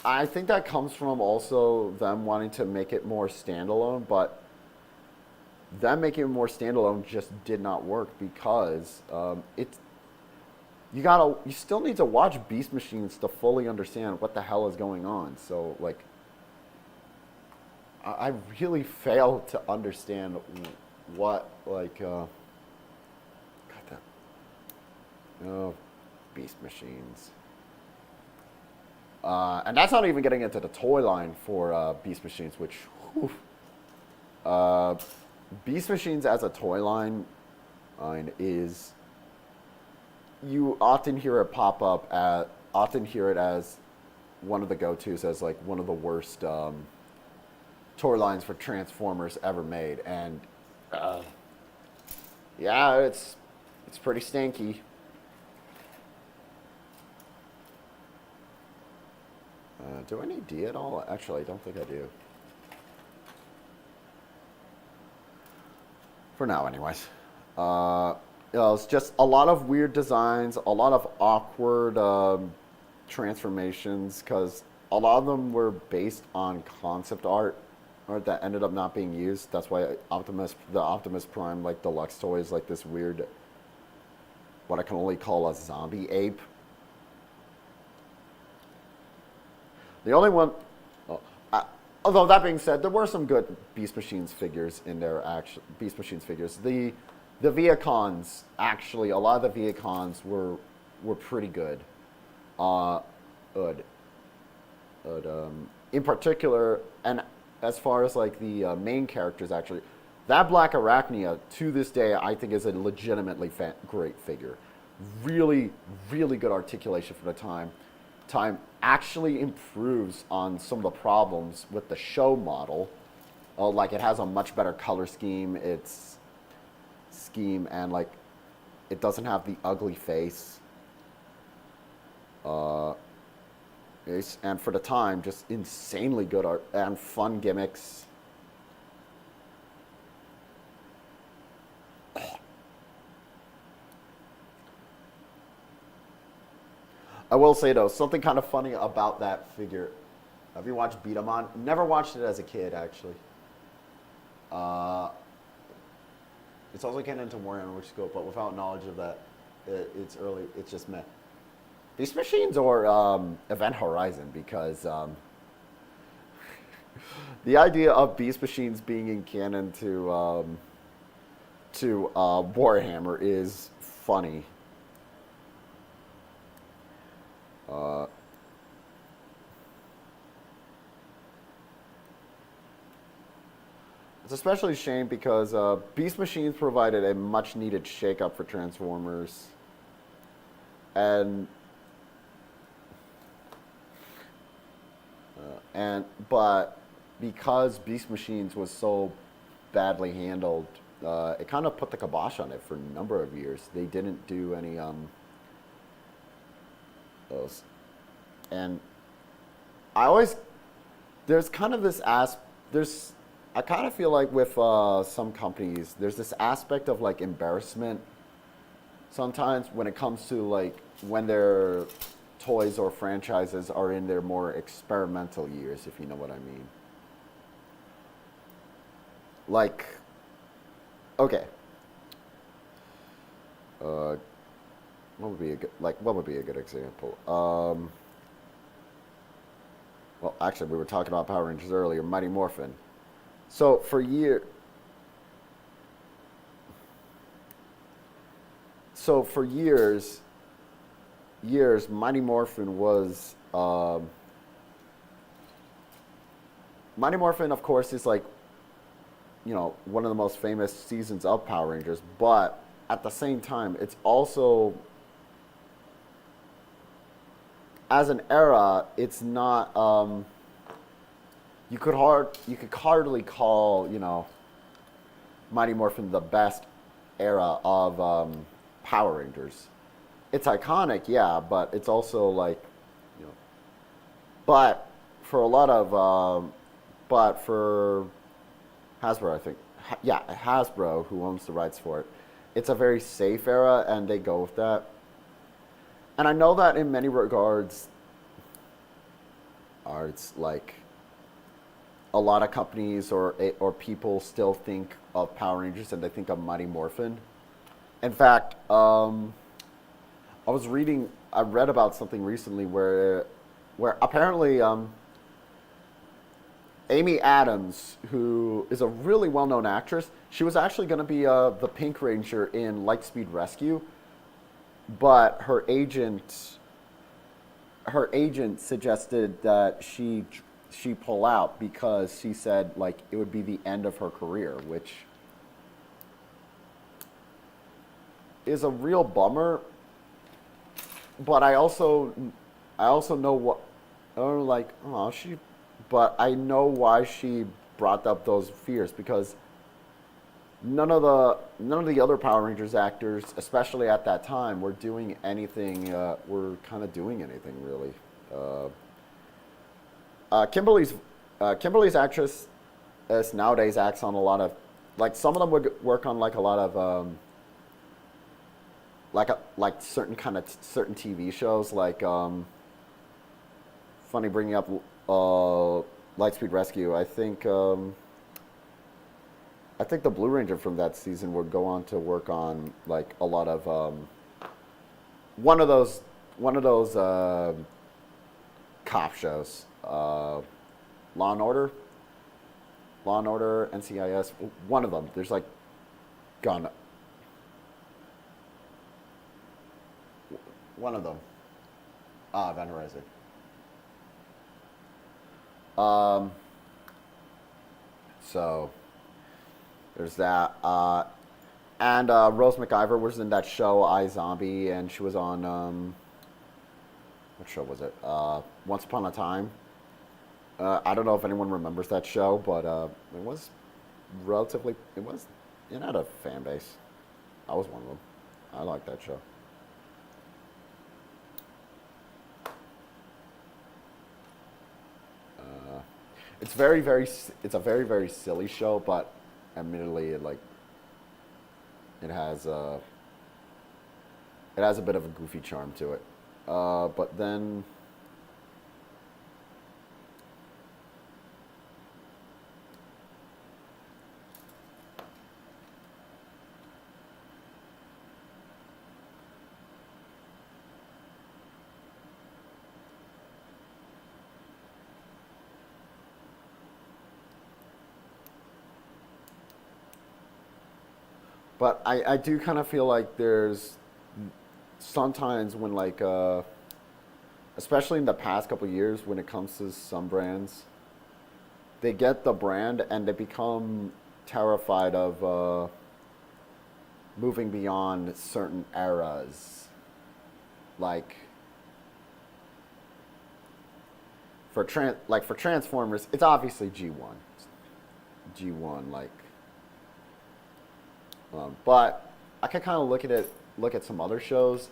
I think that comes from also them wanting to make it more standalone, but them making it more standalone just did not work, because you still need to watch Beast Machines to fully understand what the hell is going on. So I really failed to understand what Beast Machines. And that's not even getting into the toy line for Beast Machines, which, whew, uh, Beast Machines as a toy line is, you often hear it pop up at, often hear it as one of the go-tos, as like one of the worst toy lines for Transformers ever made. And yeah, it's pretty stinky. Do I need D at all? Actually, I don't think I do. For now, anyways. It's just a lot of weird designs, a lot of awkward transformations, because a lot of them were based on concept art that ended up not being used. That's why the Optimus Prime, like deluxe toy, is like this weird, what I can only call a zombie ape. The only one, although that being said, there were some good Beast Machines figures in there. Actually, Beast Machines figures. The Viacons, actually, a lot of the Viacons were pretty good. In particular, and as far as like the main characters, actually, that Black Arachnia to this day I think is a legitimately great figure. Really, really good articulation for the time. Actually improves on some of the problems with the show model. Like it has a much better color scheme. And like it doesn't have the ugly face. And for the time, just insanely good art and fun gimmicks. I will say though, something kind of funny about that figure. Have you watched Beat 'em On? Never watched it as a kid, actually. It's also canon to Warhammer, which is cool, but without knowledge of that, it's early. It's just meh. Beast Machines or Event Horizon, because the idea of Beast Machines being in canon to Warhammer is funny. It's especially a shame because Beast Machines provided a much needed shakeup for Transformers. But because Beast Machines was so badly handled, it kind of put the kibosh on it for a number of years. They didn't do any those. And there's kind of this I kind of feel like with some companies, there's this aspect of like embarrassment sometimes when it comes to like when their toys or franchises are in their more experimental years, if you know what I mean. Like, okay. What would be a good example? Well, actually, we were talking about Power Rangers earlier. Mighty Morphin. So for years, Mighty Morphin was. Mighty Morphin, of course, is like, one of the most famous seasons of Power Rangers, but at the same time, it's also, as an era, it's not. You could hardly call Mighty Morphin the best era of Power Rangers. It's iconic, yeah, but it's also like, but for a lot of, but for Hasbro, I think, Hasbro, who owns the rights for it, it's a very safe era, and they go with that. And I know that in many regards, it's like a lot of companies or people still think of Power Rangers and they think of Mighty Morphin. In fact, I read about something recently where apparently Amy Adams, who is a really well-known actress, she was actually going to be the Pink Ranger in Lightspeed Rescue, but her agent her agent suggested that she pull out because she said like it would be the end of her career, which is a real bummer. But I also know what I don't like. Oh, but I know why she brought up those fears because none of the other Power Rangers actors, especially at that time, were doing anything. Were kind of doing anything really. Uh, Kimberly's actress nowadays acts on a lot of like some of them would work on like a lot of like certain TV shows like funny bringing up Lightspeed Rescue. I think the Blue Ranger from that season would go on to work on like a lot of one of those cop shows. Law and Order, Law and Order, NCIS. One of them. There's like Gun. One of them. Van Helsing. So there's that. And Rose McIver was in that show iZombie, and she was on what show was it? Once Upon a Time. I don't know if anyone remembers that show, but it was it had a fan base. I was one of them. I liked that show. It's a very very silly show, but admittedly it has a bit of a goofy charm to it. But then But I do kind of feel like there's sometimes when especially in the past couple of years when it comes to some brands, they get the brand and they become terrified of moving beyond certain eras. Like for Transformers, it's obviously G1. G1 but I can kind of look at some other shows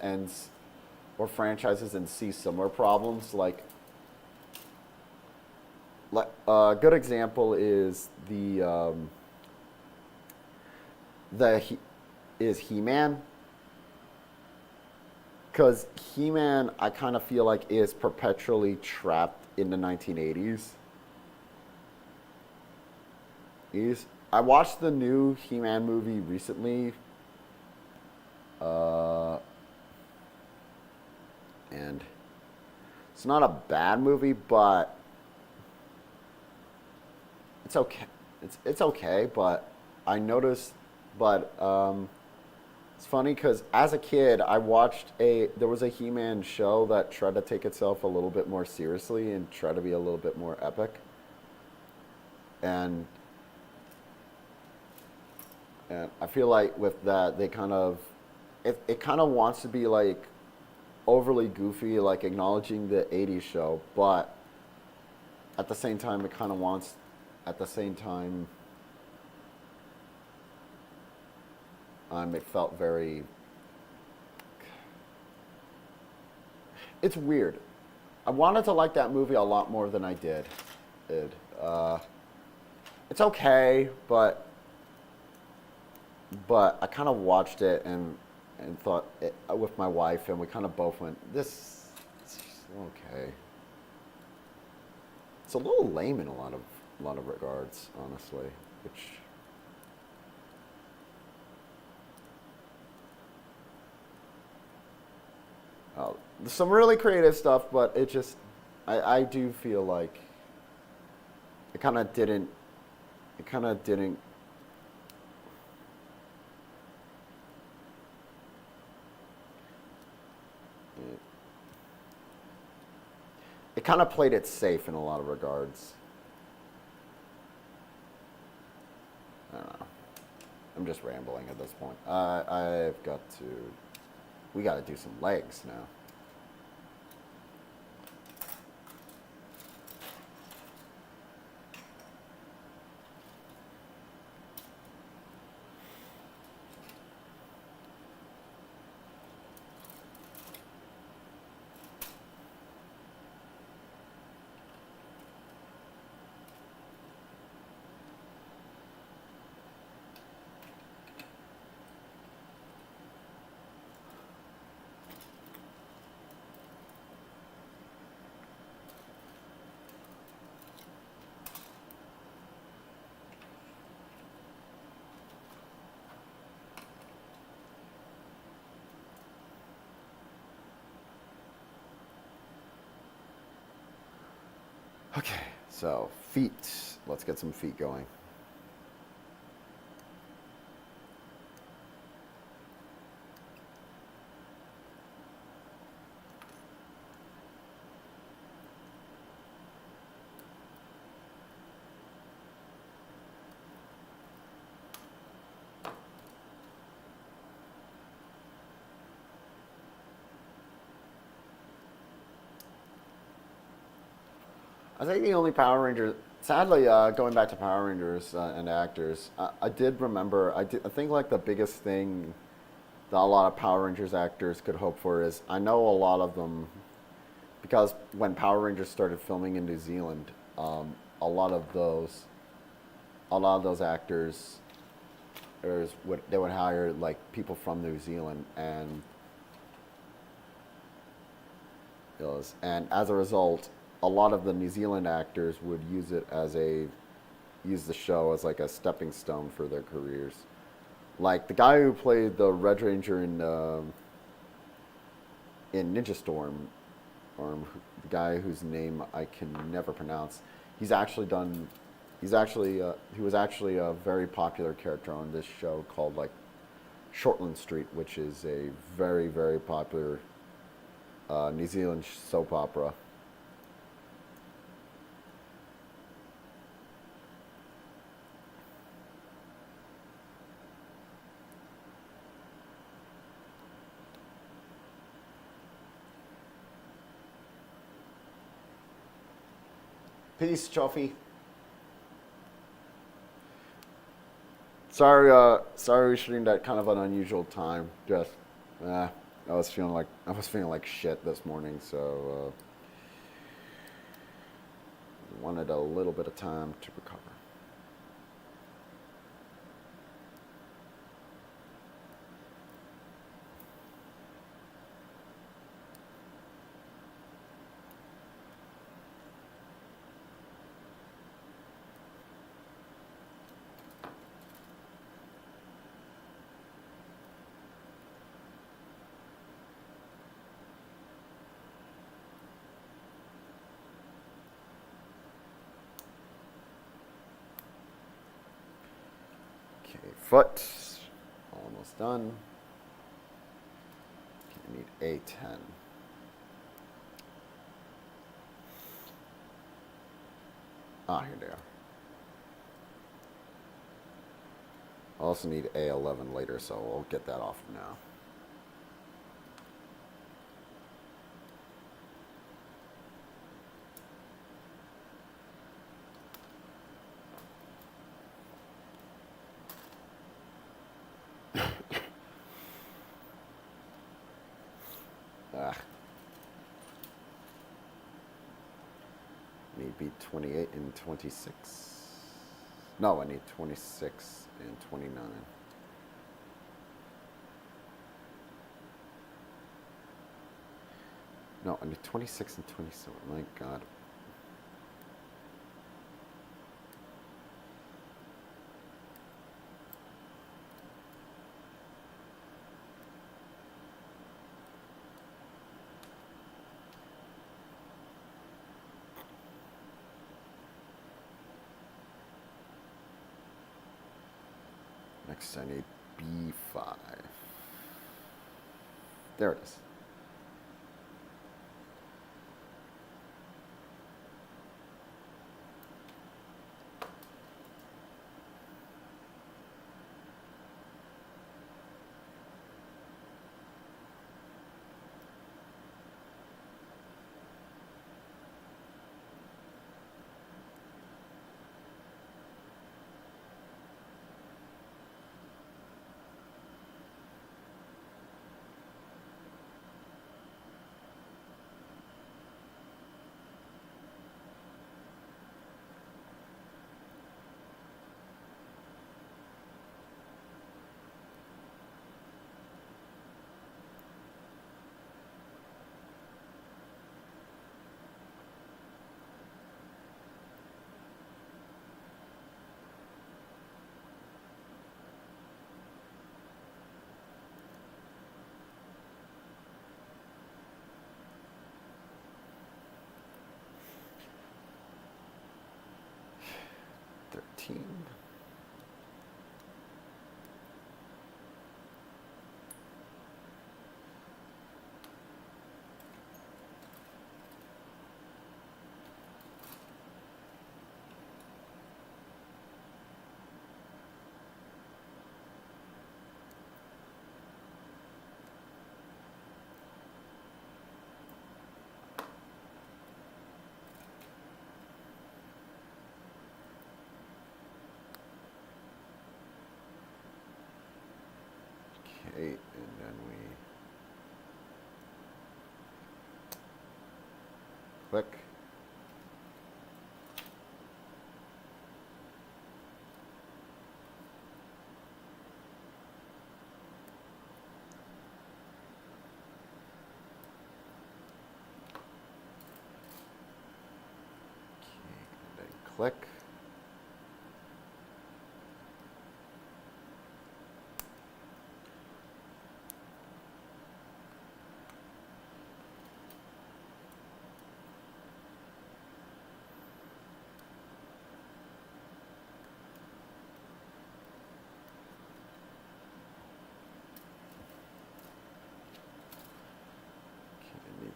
or franchises and see similar problems. A good example is He-Man, because He-Man I kind of feel like is perpetually trapped in the 1980s. I watched the new He-Man movie recently, and it's not a bad movie, but it's okay. It's okay, but I noticed, but it's funny because as a kid, there was a He-Man show that tried to take itself a little bit more seriously and try to be a little bit more epic, and I feel like with that, they kind of, it kind of wants to be like overly goofy, like acknowledging the 80s show, but at the same time, it felt very, it's weird. I wanted to like that movie a lot more than I did. It's okay, but I kind of watched it and thought with my wife, and we kind of both went, this is okay. It's a little lame in a lot of regards, honestly, which there's some really creative stuff, but I do feel like it kind of didn't kind of played it safe in a lot of regards. I don't know. I'm just rambling at this point. I've got to... We got to do some legs now. Okay, so feet. Let's get some feet going. I think the only Power Ranger, sadly, going back to Power Rangers and actors, I did remember, I think like the biggest thing that a lot of Power Rangers actors could hope for is, I know a lot of them, because when Power Rangers started filming in New Zealand, a lot of those actors, they would hire like people from New Zealand, and as a result, a lot of the New Zealand actors would use the show as like a stepping stone for their careers. Like the guy who played the Red Ranger in Ninja Storm, or the guy whose name I can never pronounce. He was actually a very popular character on this show called like Shortland Street, which is a very, very popular New Zealand soap opera. Peace, Chuffy. Sorry, we're shooting that kind of an unusual time. Just, I was feeling like shit this morning, so wanted a little bit of time to recover. Foot, almost done. Okay, I need A10. Here they are. I also need A11 later, so we'll get that off now. Need B28 and 26. No, I need 26 and 29. No, I need 26 and 27. My God. Next, I need B5. There it is. 13. Okay, and then we click. Okay, and then click.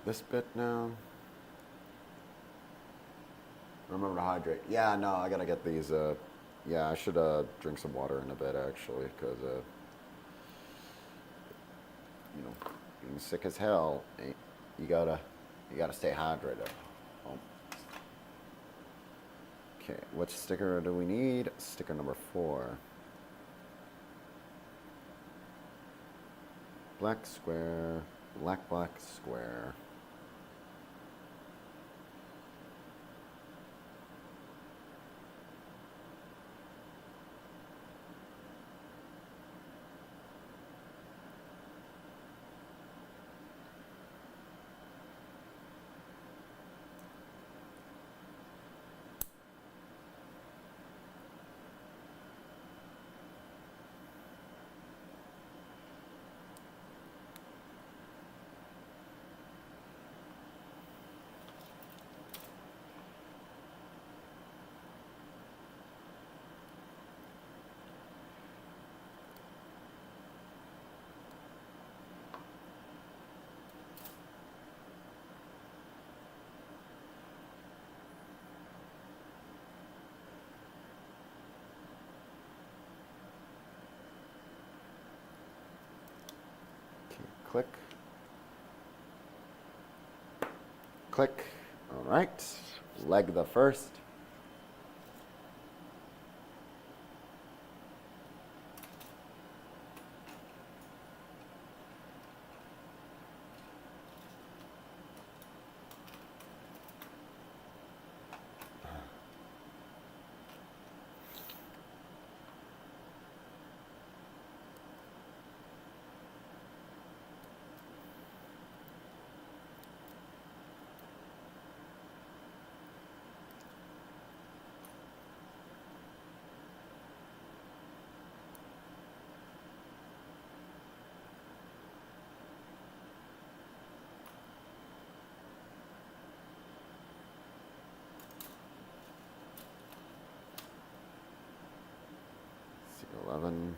This bit now. Remember to hydrate. Yeah, no, I gotta get these. Yeah, I should drink some water in a bit actually, because you know, being sick as hell, you gotta stay hydrated. Oh. Okay, what sticker do we need? Sticker number 4. Black square, black square. Click. Click. All right. Leg the first. C11.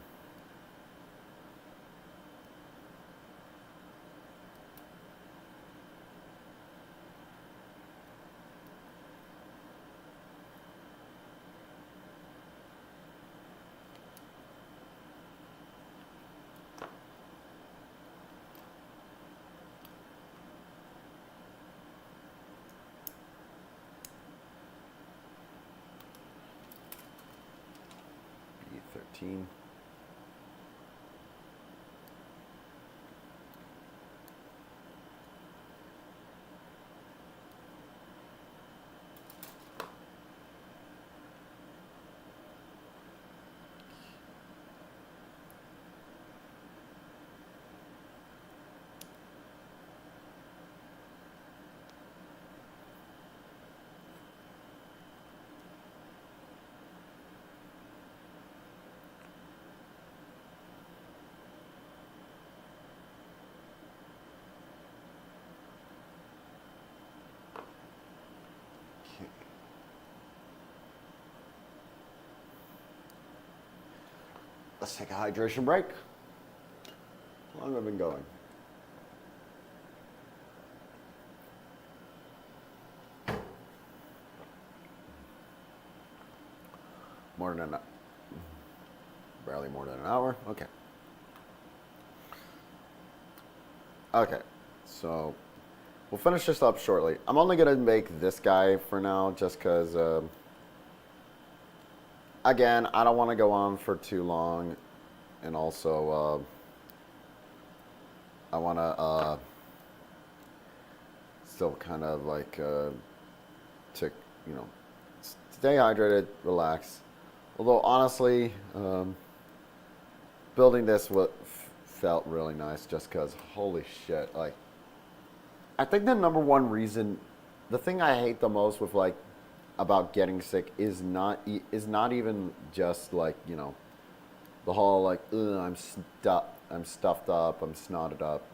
B13. Let's take a hydration break. How long have I been going? More than barely more than an hour. Okay. Okay, so we'll finish this up shortly. I'm only gonna make this guy for now, just because. Again, I don't want to go on for too long, and also I want to still kind of like to stay hydrated, relax. Although honestly, building this felt really nice, just because holy shit, like I think the number one reason, the thing I hate the most with like about getting sick is not even just like the whole like I'm stuffed up, I'm snotted up.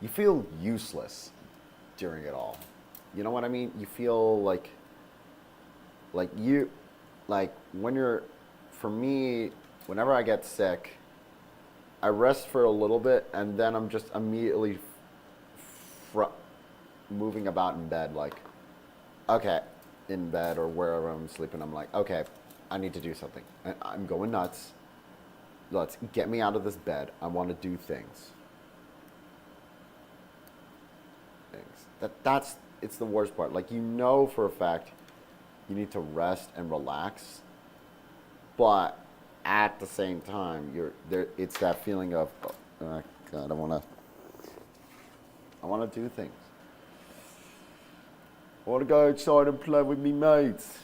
You feel useless during it all. You know what I mean? You feel like when you're, for me, whenever I get sick, I rest for a little bit and then I'm just immediately moving about in bed, like, okay, in bed or wherever I'm sleeping, I'm like, okay, I need to do something. I'm going nuts. Let's get me out of this bed. I want to do things. It's the worst part. Like, for a fact, you need to rest and relax, but at the same time, you're there. It's that feeling of, oh, God, I want to do things. I want to go outside and play with me mates.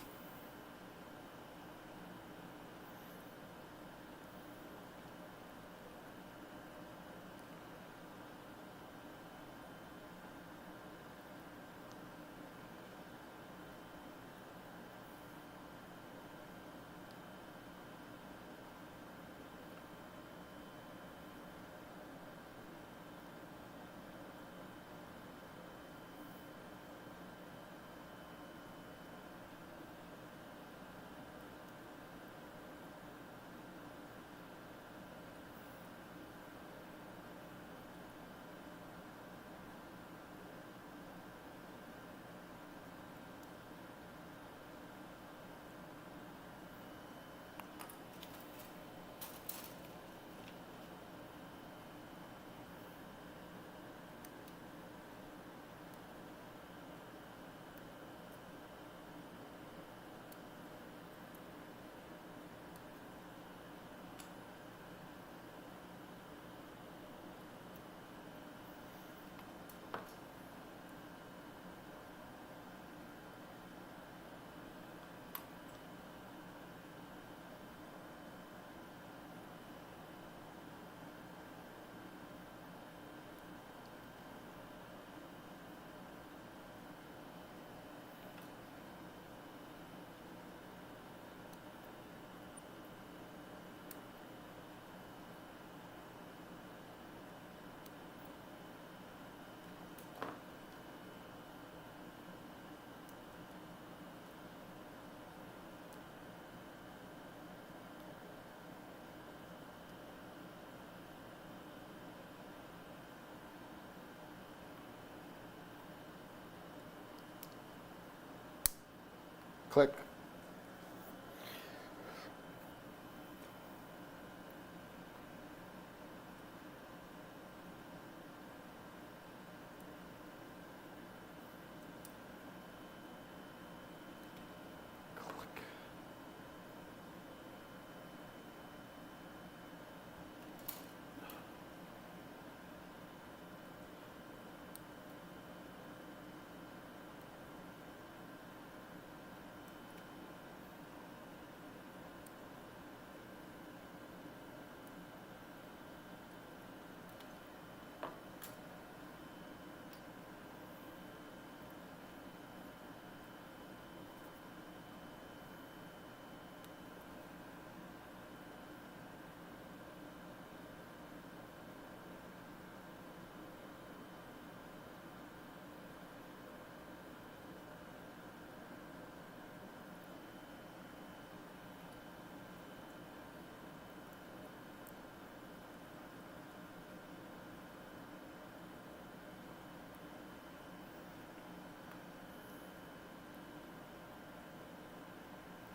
Click.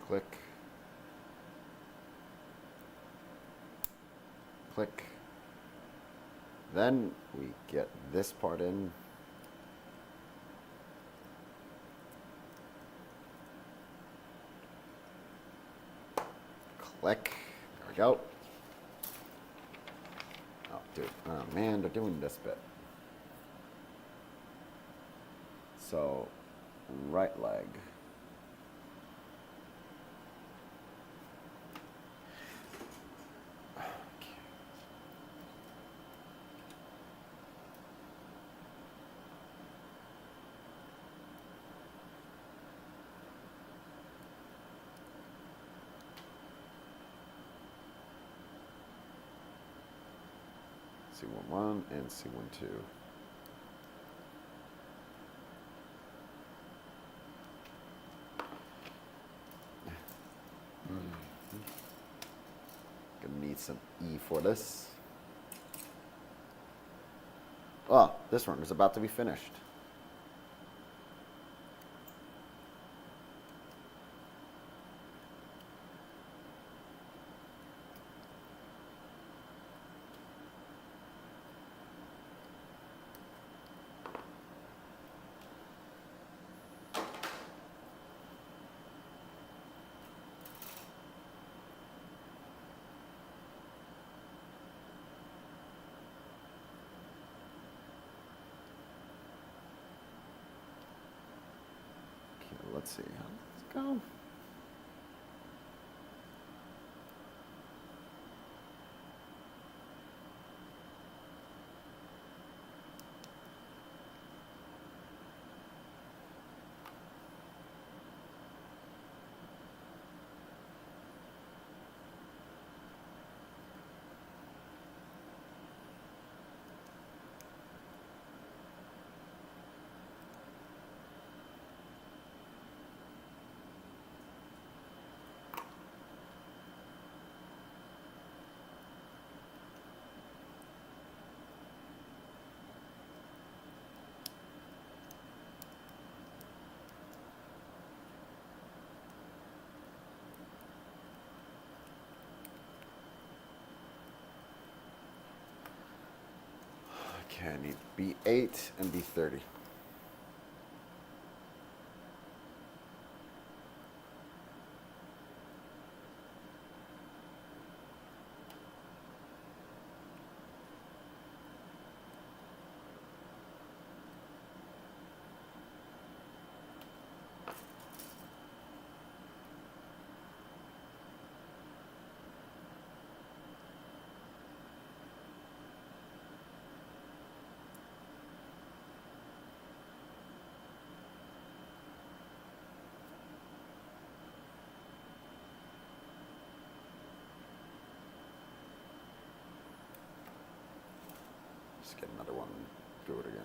Click. Click. Then we get this part in. Click. There we go. Oh, dude. Oh, man, they're doing this bit. So, right leg. C11 and C12. Gonna need some E for this. Oh, this one is about to be finished. Let's see. Let's go. Okay, I need B8 and B30. Just get another one and do it again.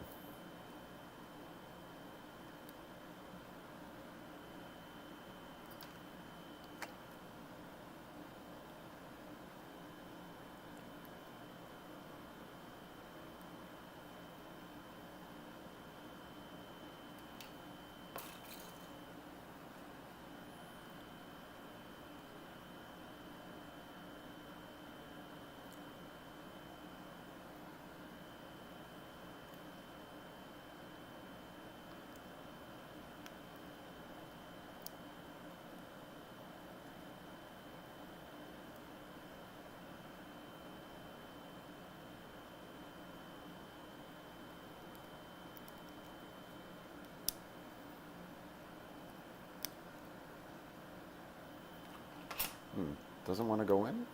Doesn't want to go in?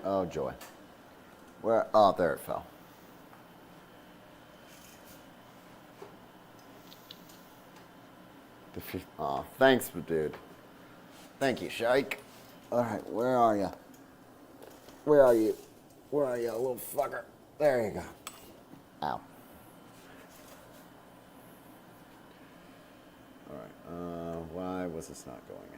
Oh, joy. Where? Oh, there it fell. Oh, thanks, dude. Thank you, Shike. All right, where are you? Where are you? Where are you, little fucker? There you go. Ow. All right. Why was this not going in?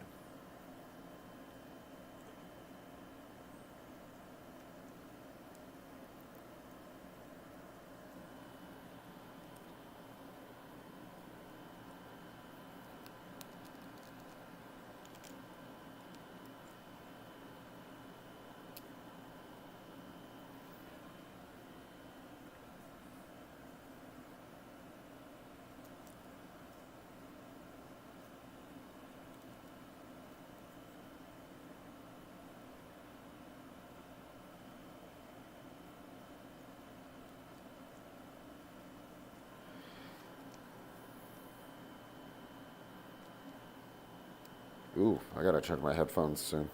Ooh, I gotta check my headphones soon.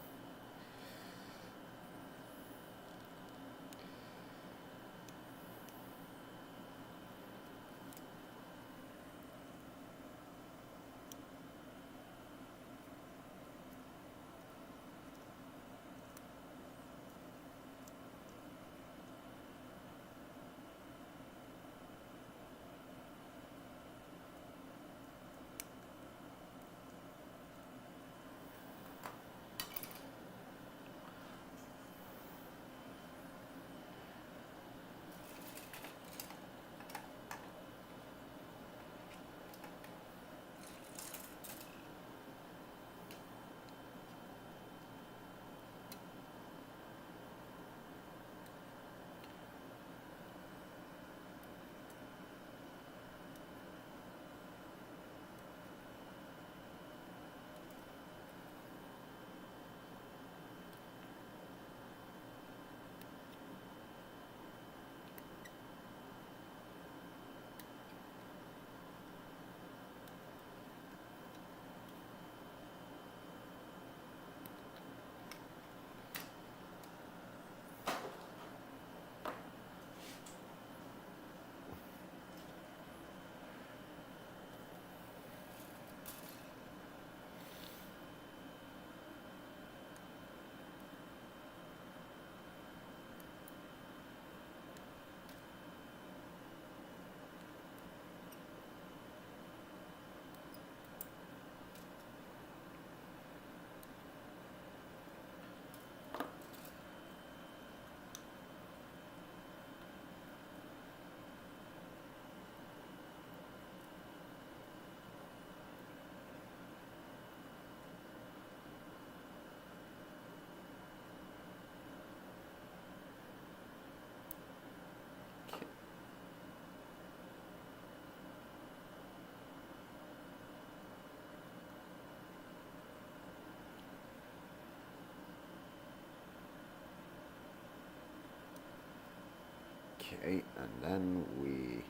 Okay, and then we...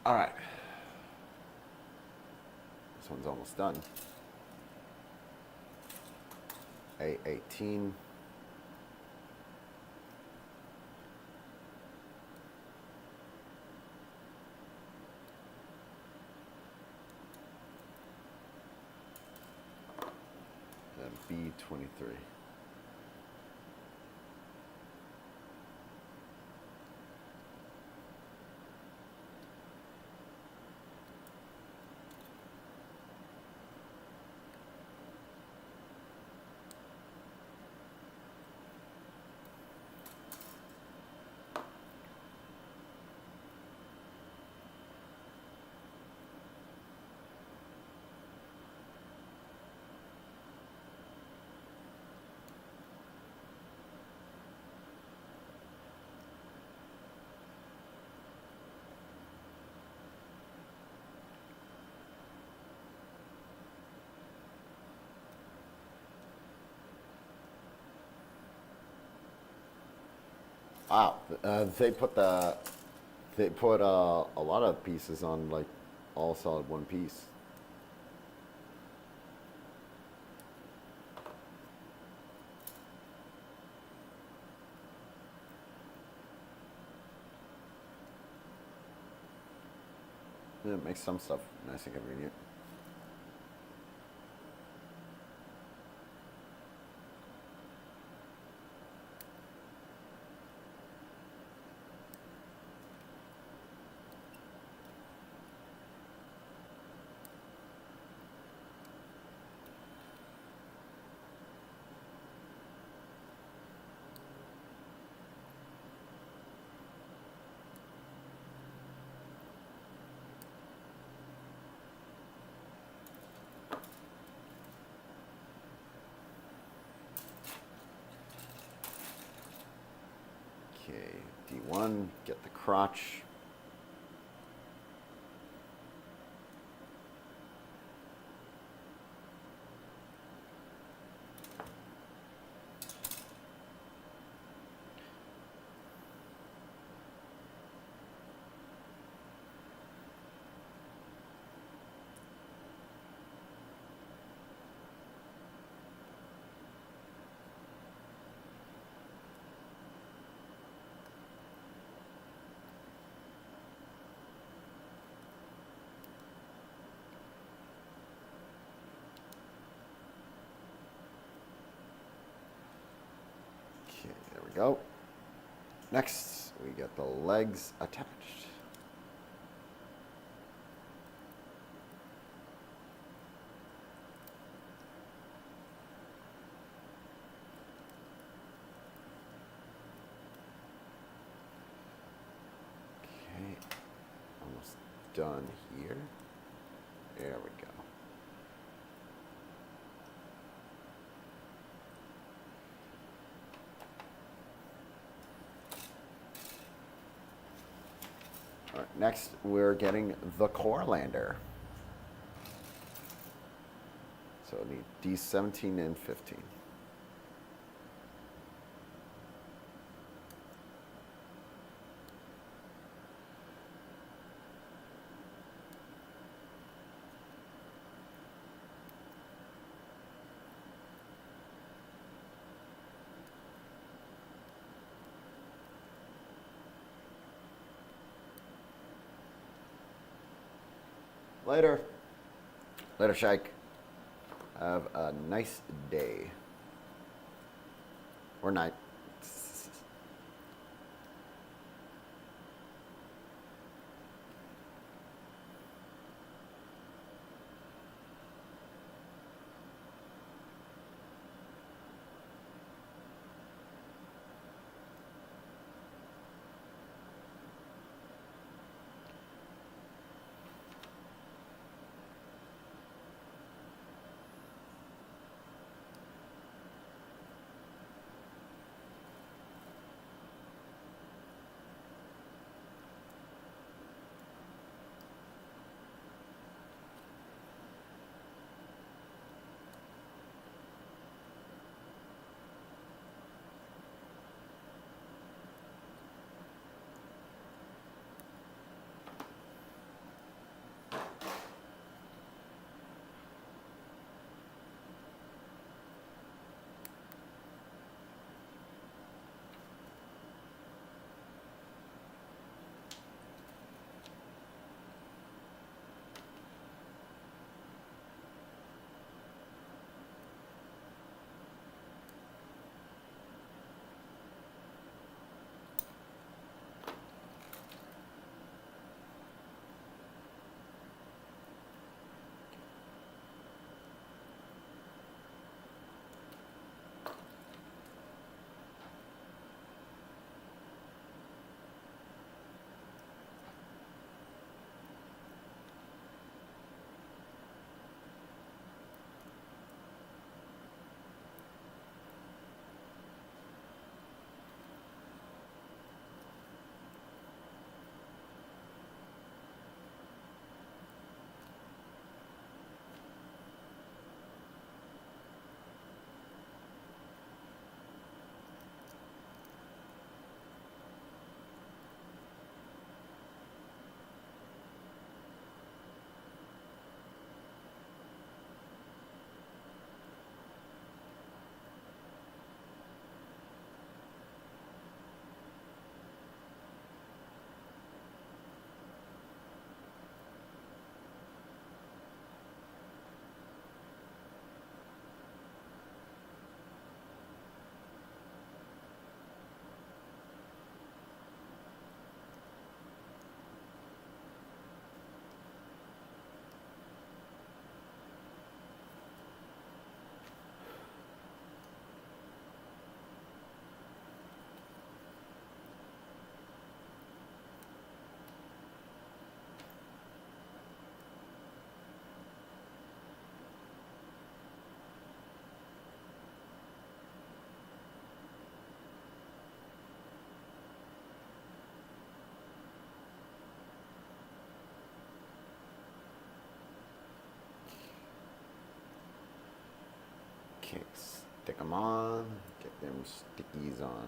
All right. This one's almost done. A18. And B23. Wow, they put a lot of pieces on like all solid one piece. It makes some stuff nice and convenient. Okay, D1, get the crotch. go. Next, we get the legs attached. Okay, almost done here. There we go. All right, next, we're getting the core lander. So I need D17 and 15. Later. Later, Shike. Have a nice day. Or night. Okay, stick them on. Get them stickies on.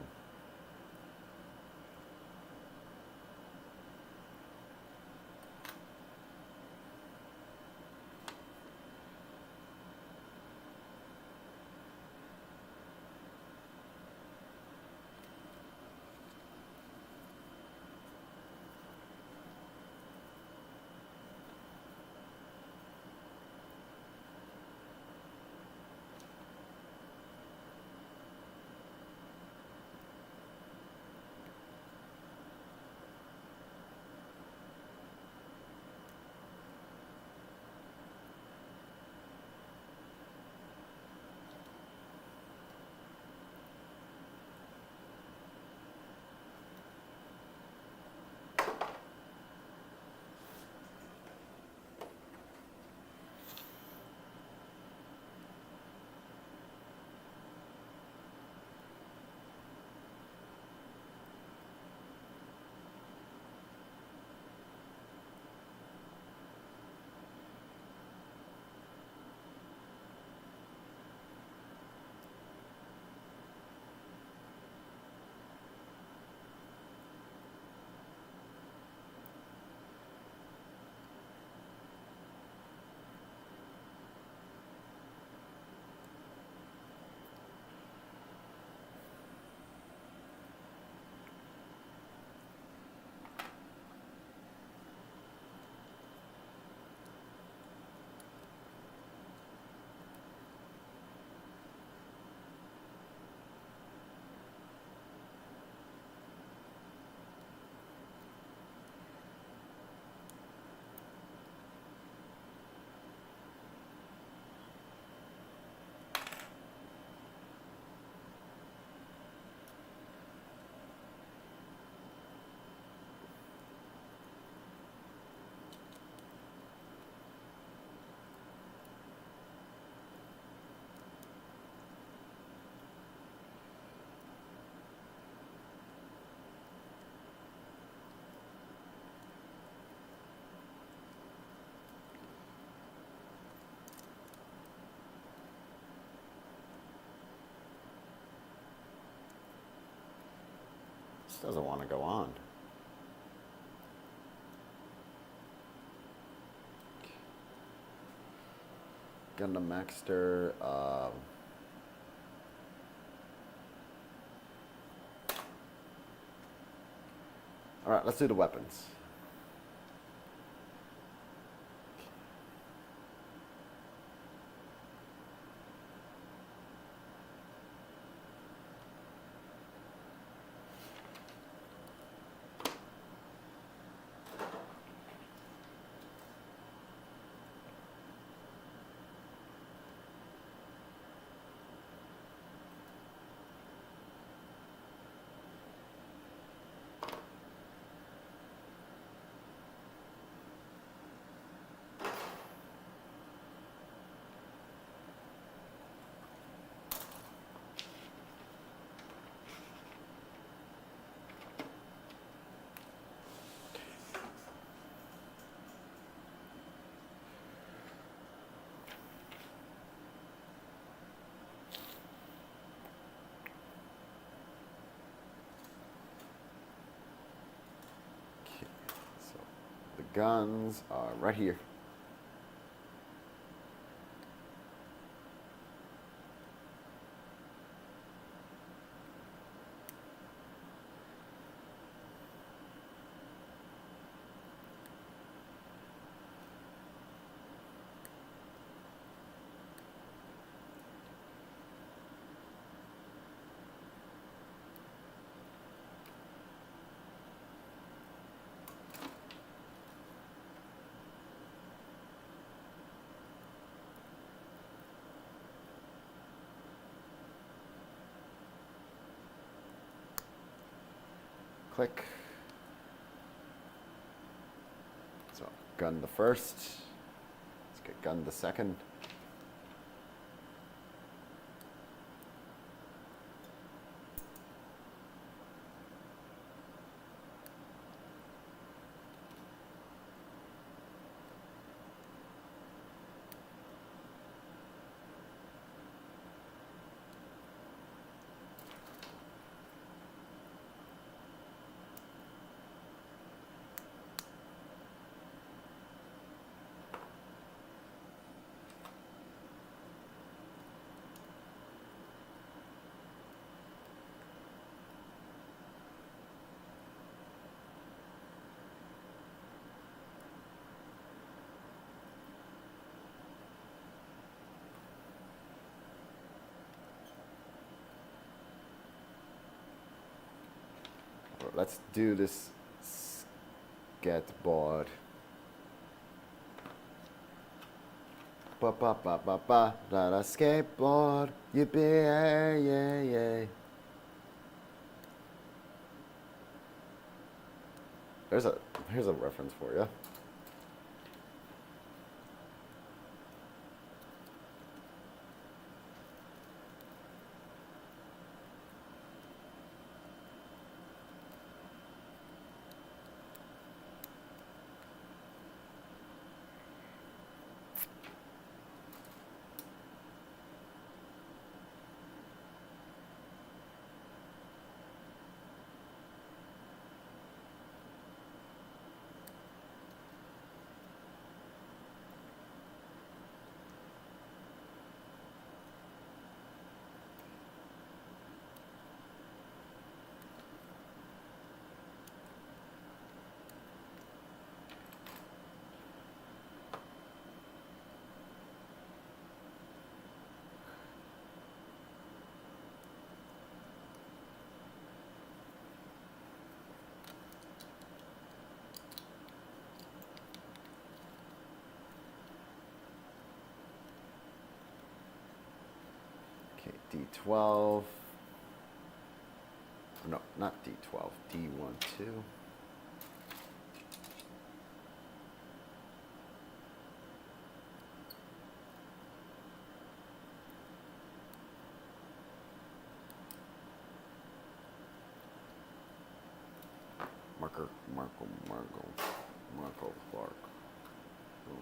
This doesn't want to go on. Gundam Maxter. All right, let's do the weapons. Guns are right here. Click. So gun the first. Let's get gun the second. Let's do this skateboard. Ba ba ba ba ba da da skateboard. Yippee yay yay yay. Here's a reference for you. D12. No, not D12. D12. Marco Clark. Boom.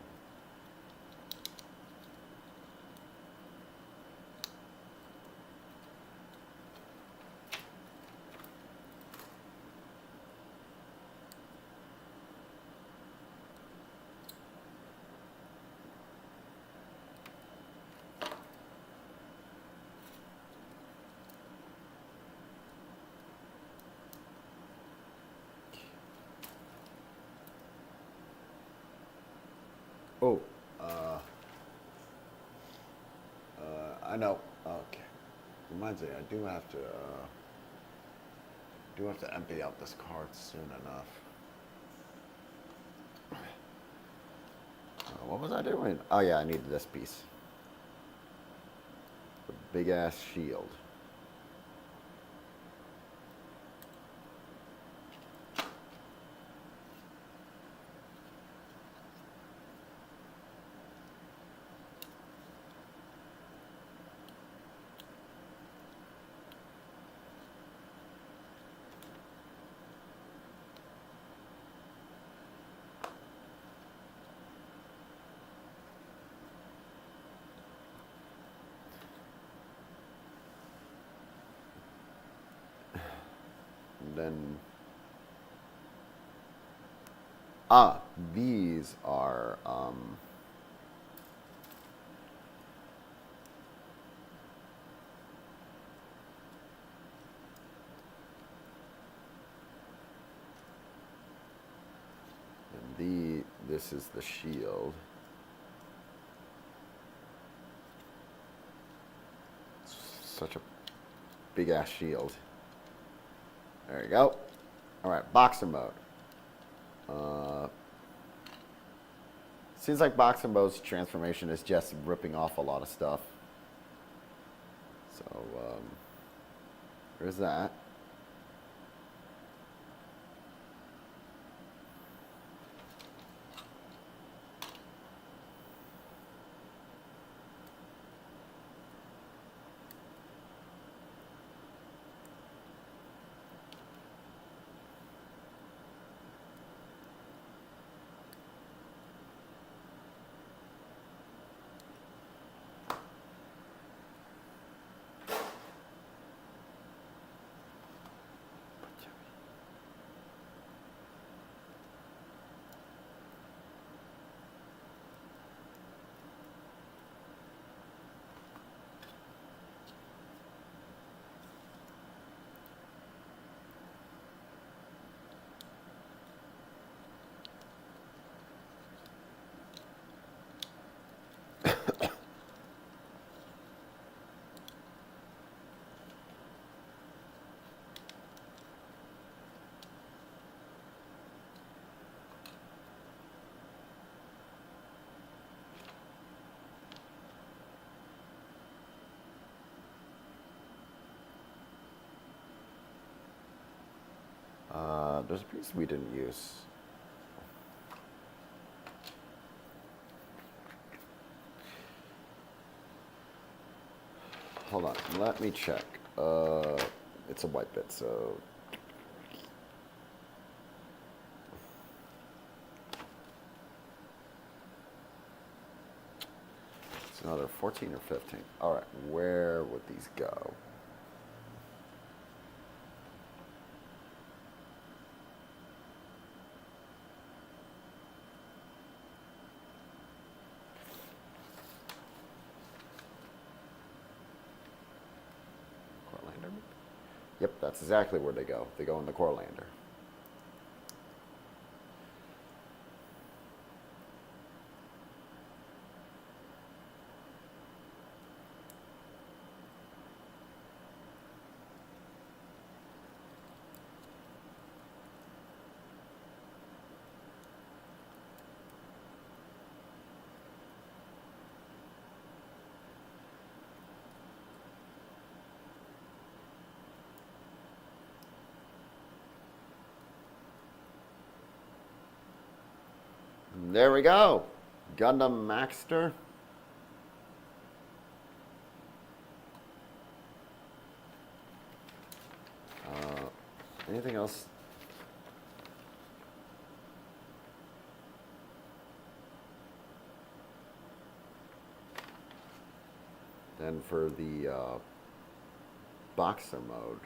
Oh, uh, I know. Okay, reminds me, I do have to empty out this card soon enough. What was I doing? Oh yeah, I needed this piece. The big ass shield. Then these are this is the shield. It's such a big ass shield. There you go. All right, boxer mode. Seems like boxer mode's transformation is just ripping off a lot of stuff. So there's that. There's a piece we didn't use. Hold on, let me check. It's a white bit, so it's another 14 or 15. All right, where would these go? Yep, that's exactly where they go. They go in the core lander. There we go. Gundam Maxter. Anything else? Then for the boxer mode,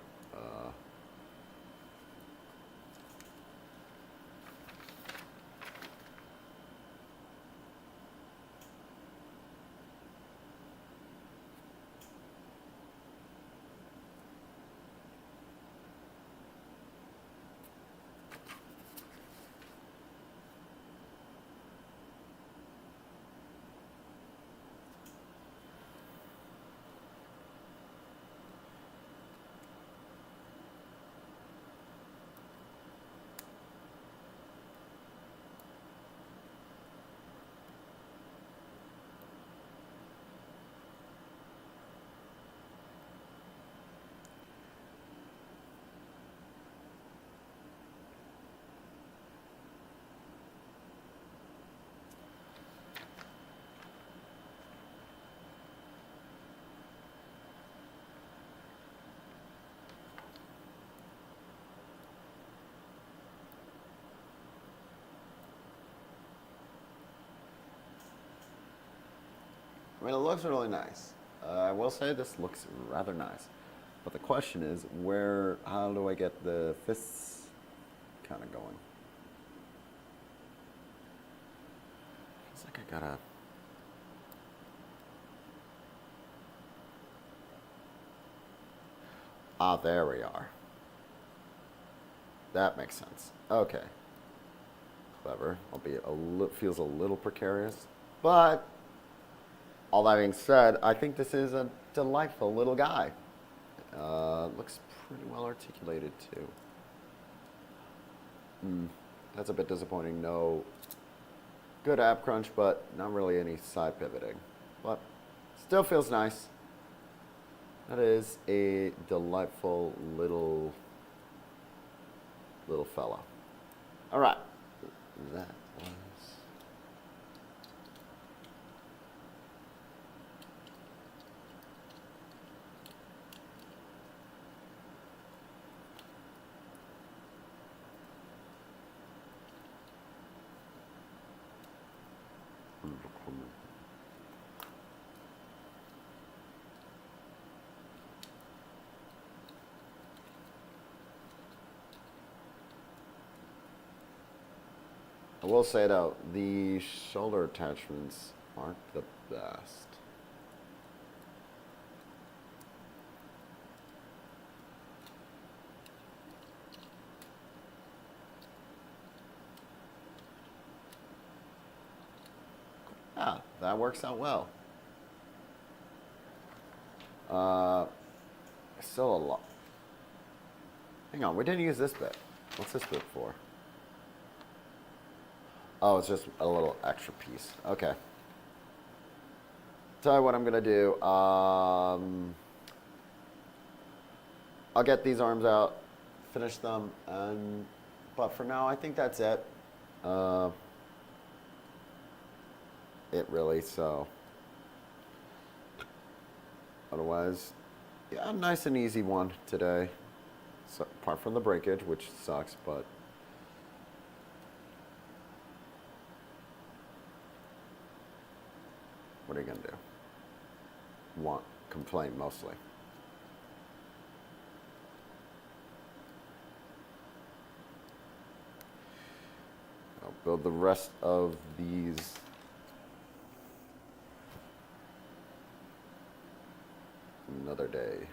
I mean, it looks really nice. I will say this looks rather nice. But the question is, how do I get the fists kind of going? Feels like I gotta... Ah, there we are. That makes sense. Okay. Clever. Albeit feels a little precarious. But, all that being said, I think this is a delightful little guy. Looks pretty well articulated, too. That's a bit disappointing. No good ab crunch, but not really any side pivoting. But, still feels nice. That is a delightful little fella. All right. That was... I will say though, the shoulder attachments aren't the best. Ah, that works out well. Still a lot. Hang on, we didn't use this bit. What's this bit for? Oh, it's just a little extra piece. Okay. Tell you what I'm gonna do. I'll get these arms out, finish them, but for now, I think that's it. So. Otherwise, yeah, nice and easy one today. So, apart from the breakage, which sucks, but. What are you gonna do? Complain mostly. I'll build the rest of these another day.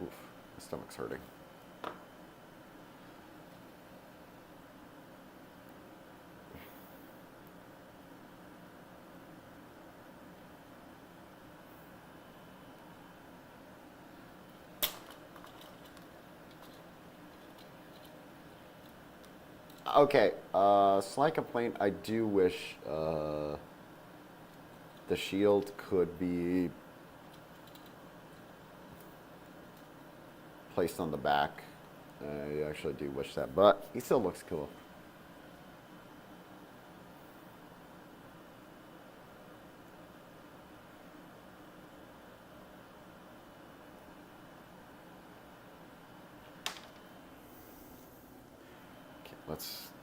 Oof, my stomach's hurting. Okay, slight complaint. I do wish the shield could be placed on the back. I actually do wish that, but he still looks cool.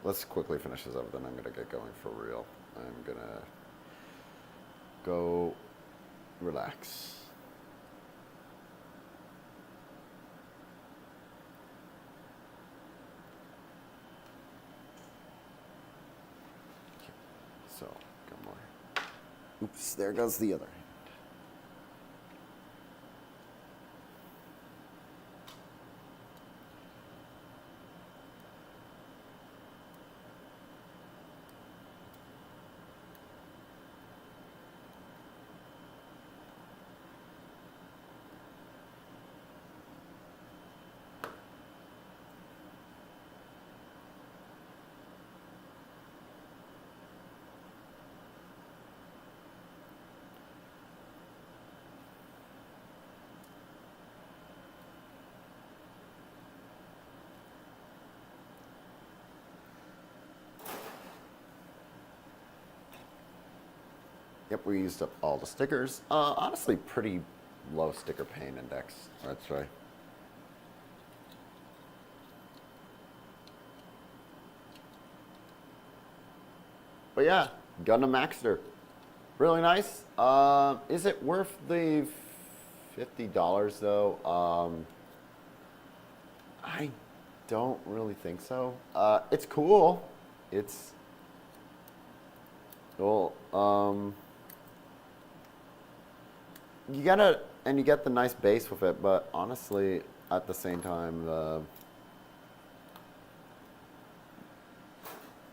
Let's quickly finish this up, then I'm gonna get going for real. I'm gonna go relax. Okay, so, got more. Oops, there goes the other. Yep, we used up all the stickers. Honestly, pretty low sticker pain index. That's right. But yeah, Gundam Maxter. Really nice. Is it worth the $50 though? I don't really think so. It's cool. It's well, you gotta, and you get the nice base with it, but honestly, at the same time,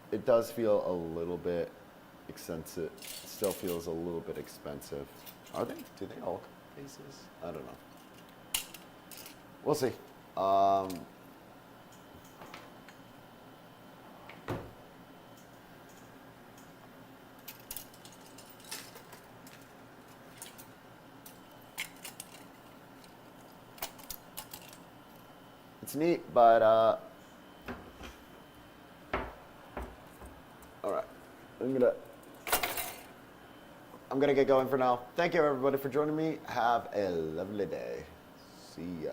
it does feel a little bit expensive. It still feels a little bit expensive. Are they? Do they all come bases? I don't know. We'll see. It's neat, but all right. I'm gonna get going for now. Thank you everybody for joining me. Have a lovely day. See ya.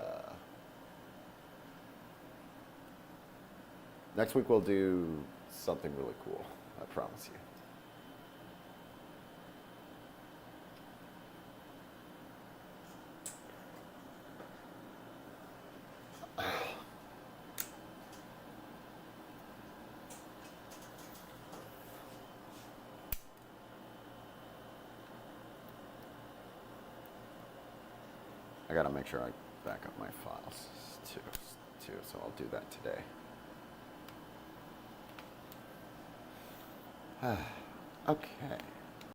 Next week we'll do something really cool. I promise you. I gotta make sure I back up my files too, so I'll do that today. Okay.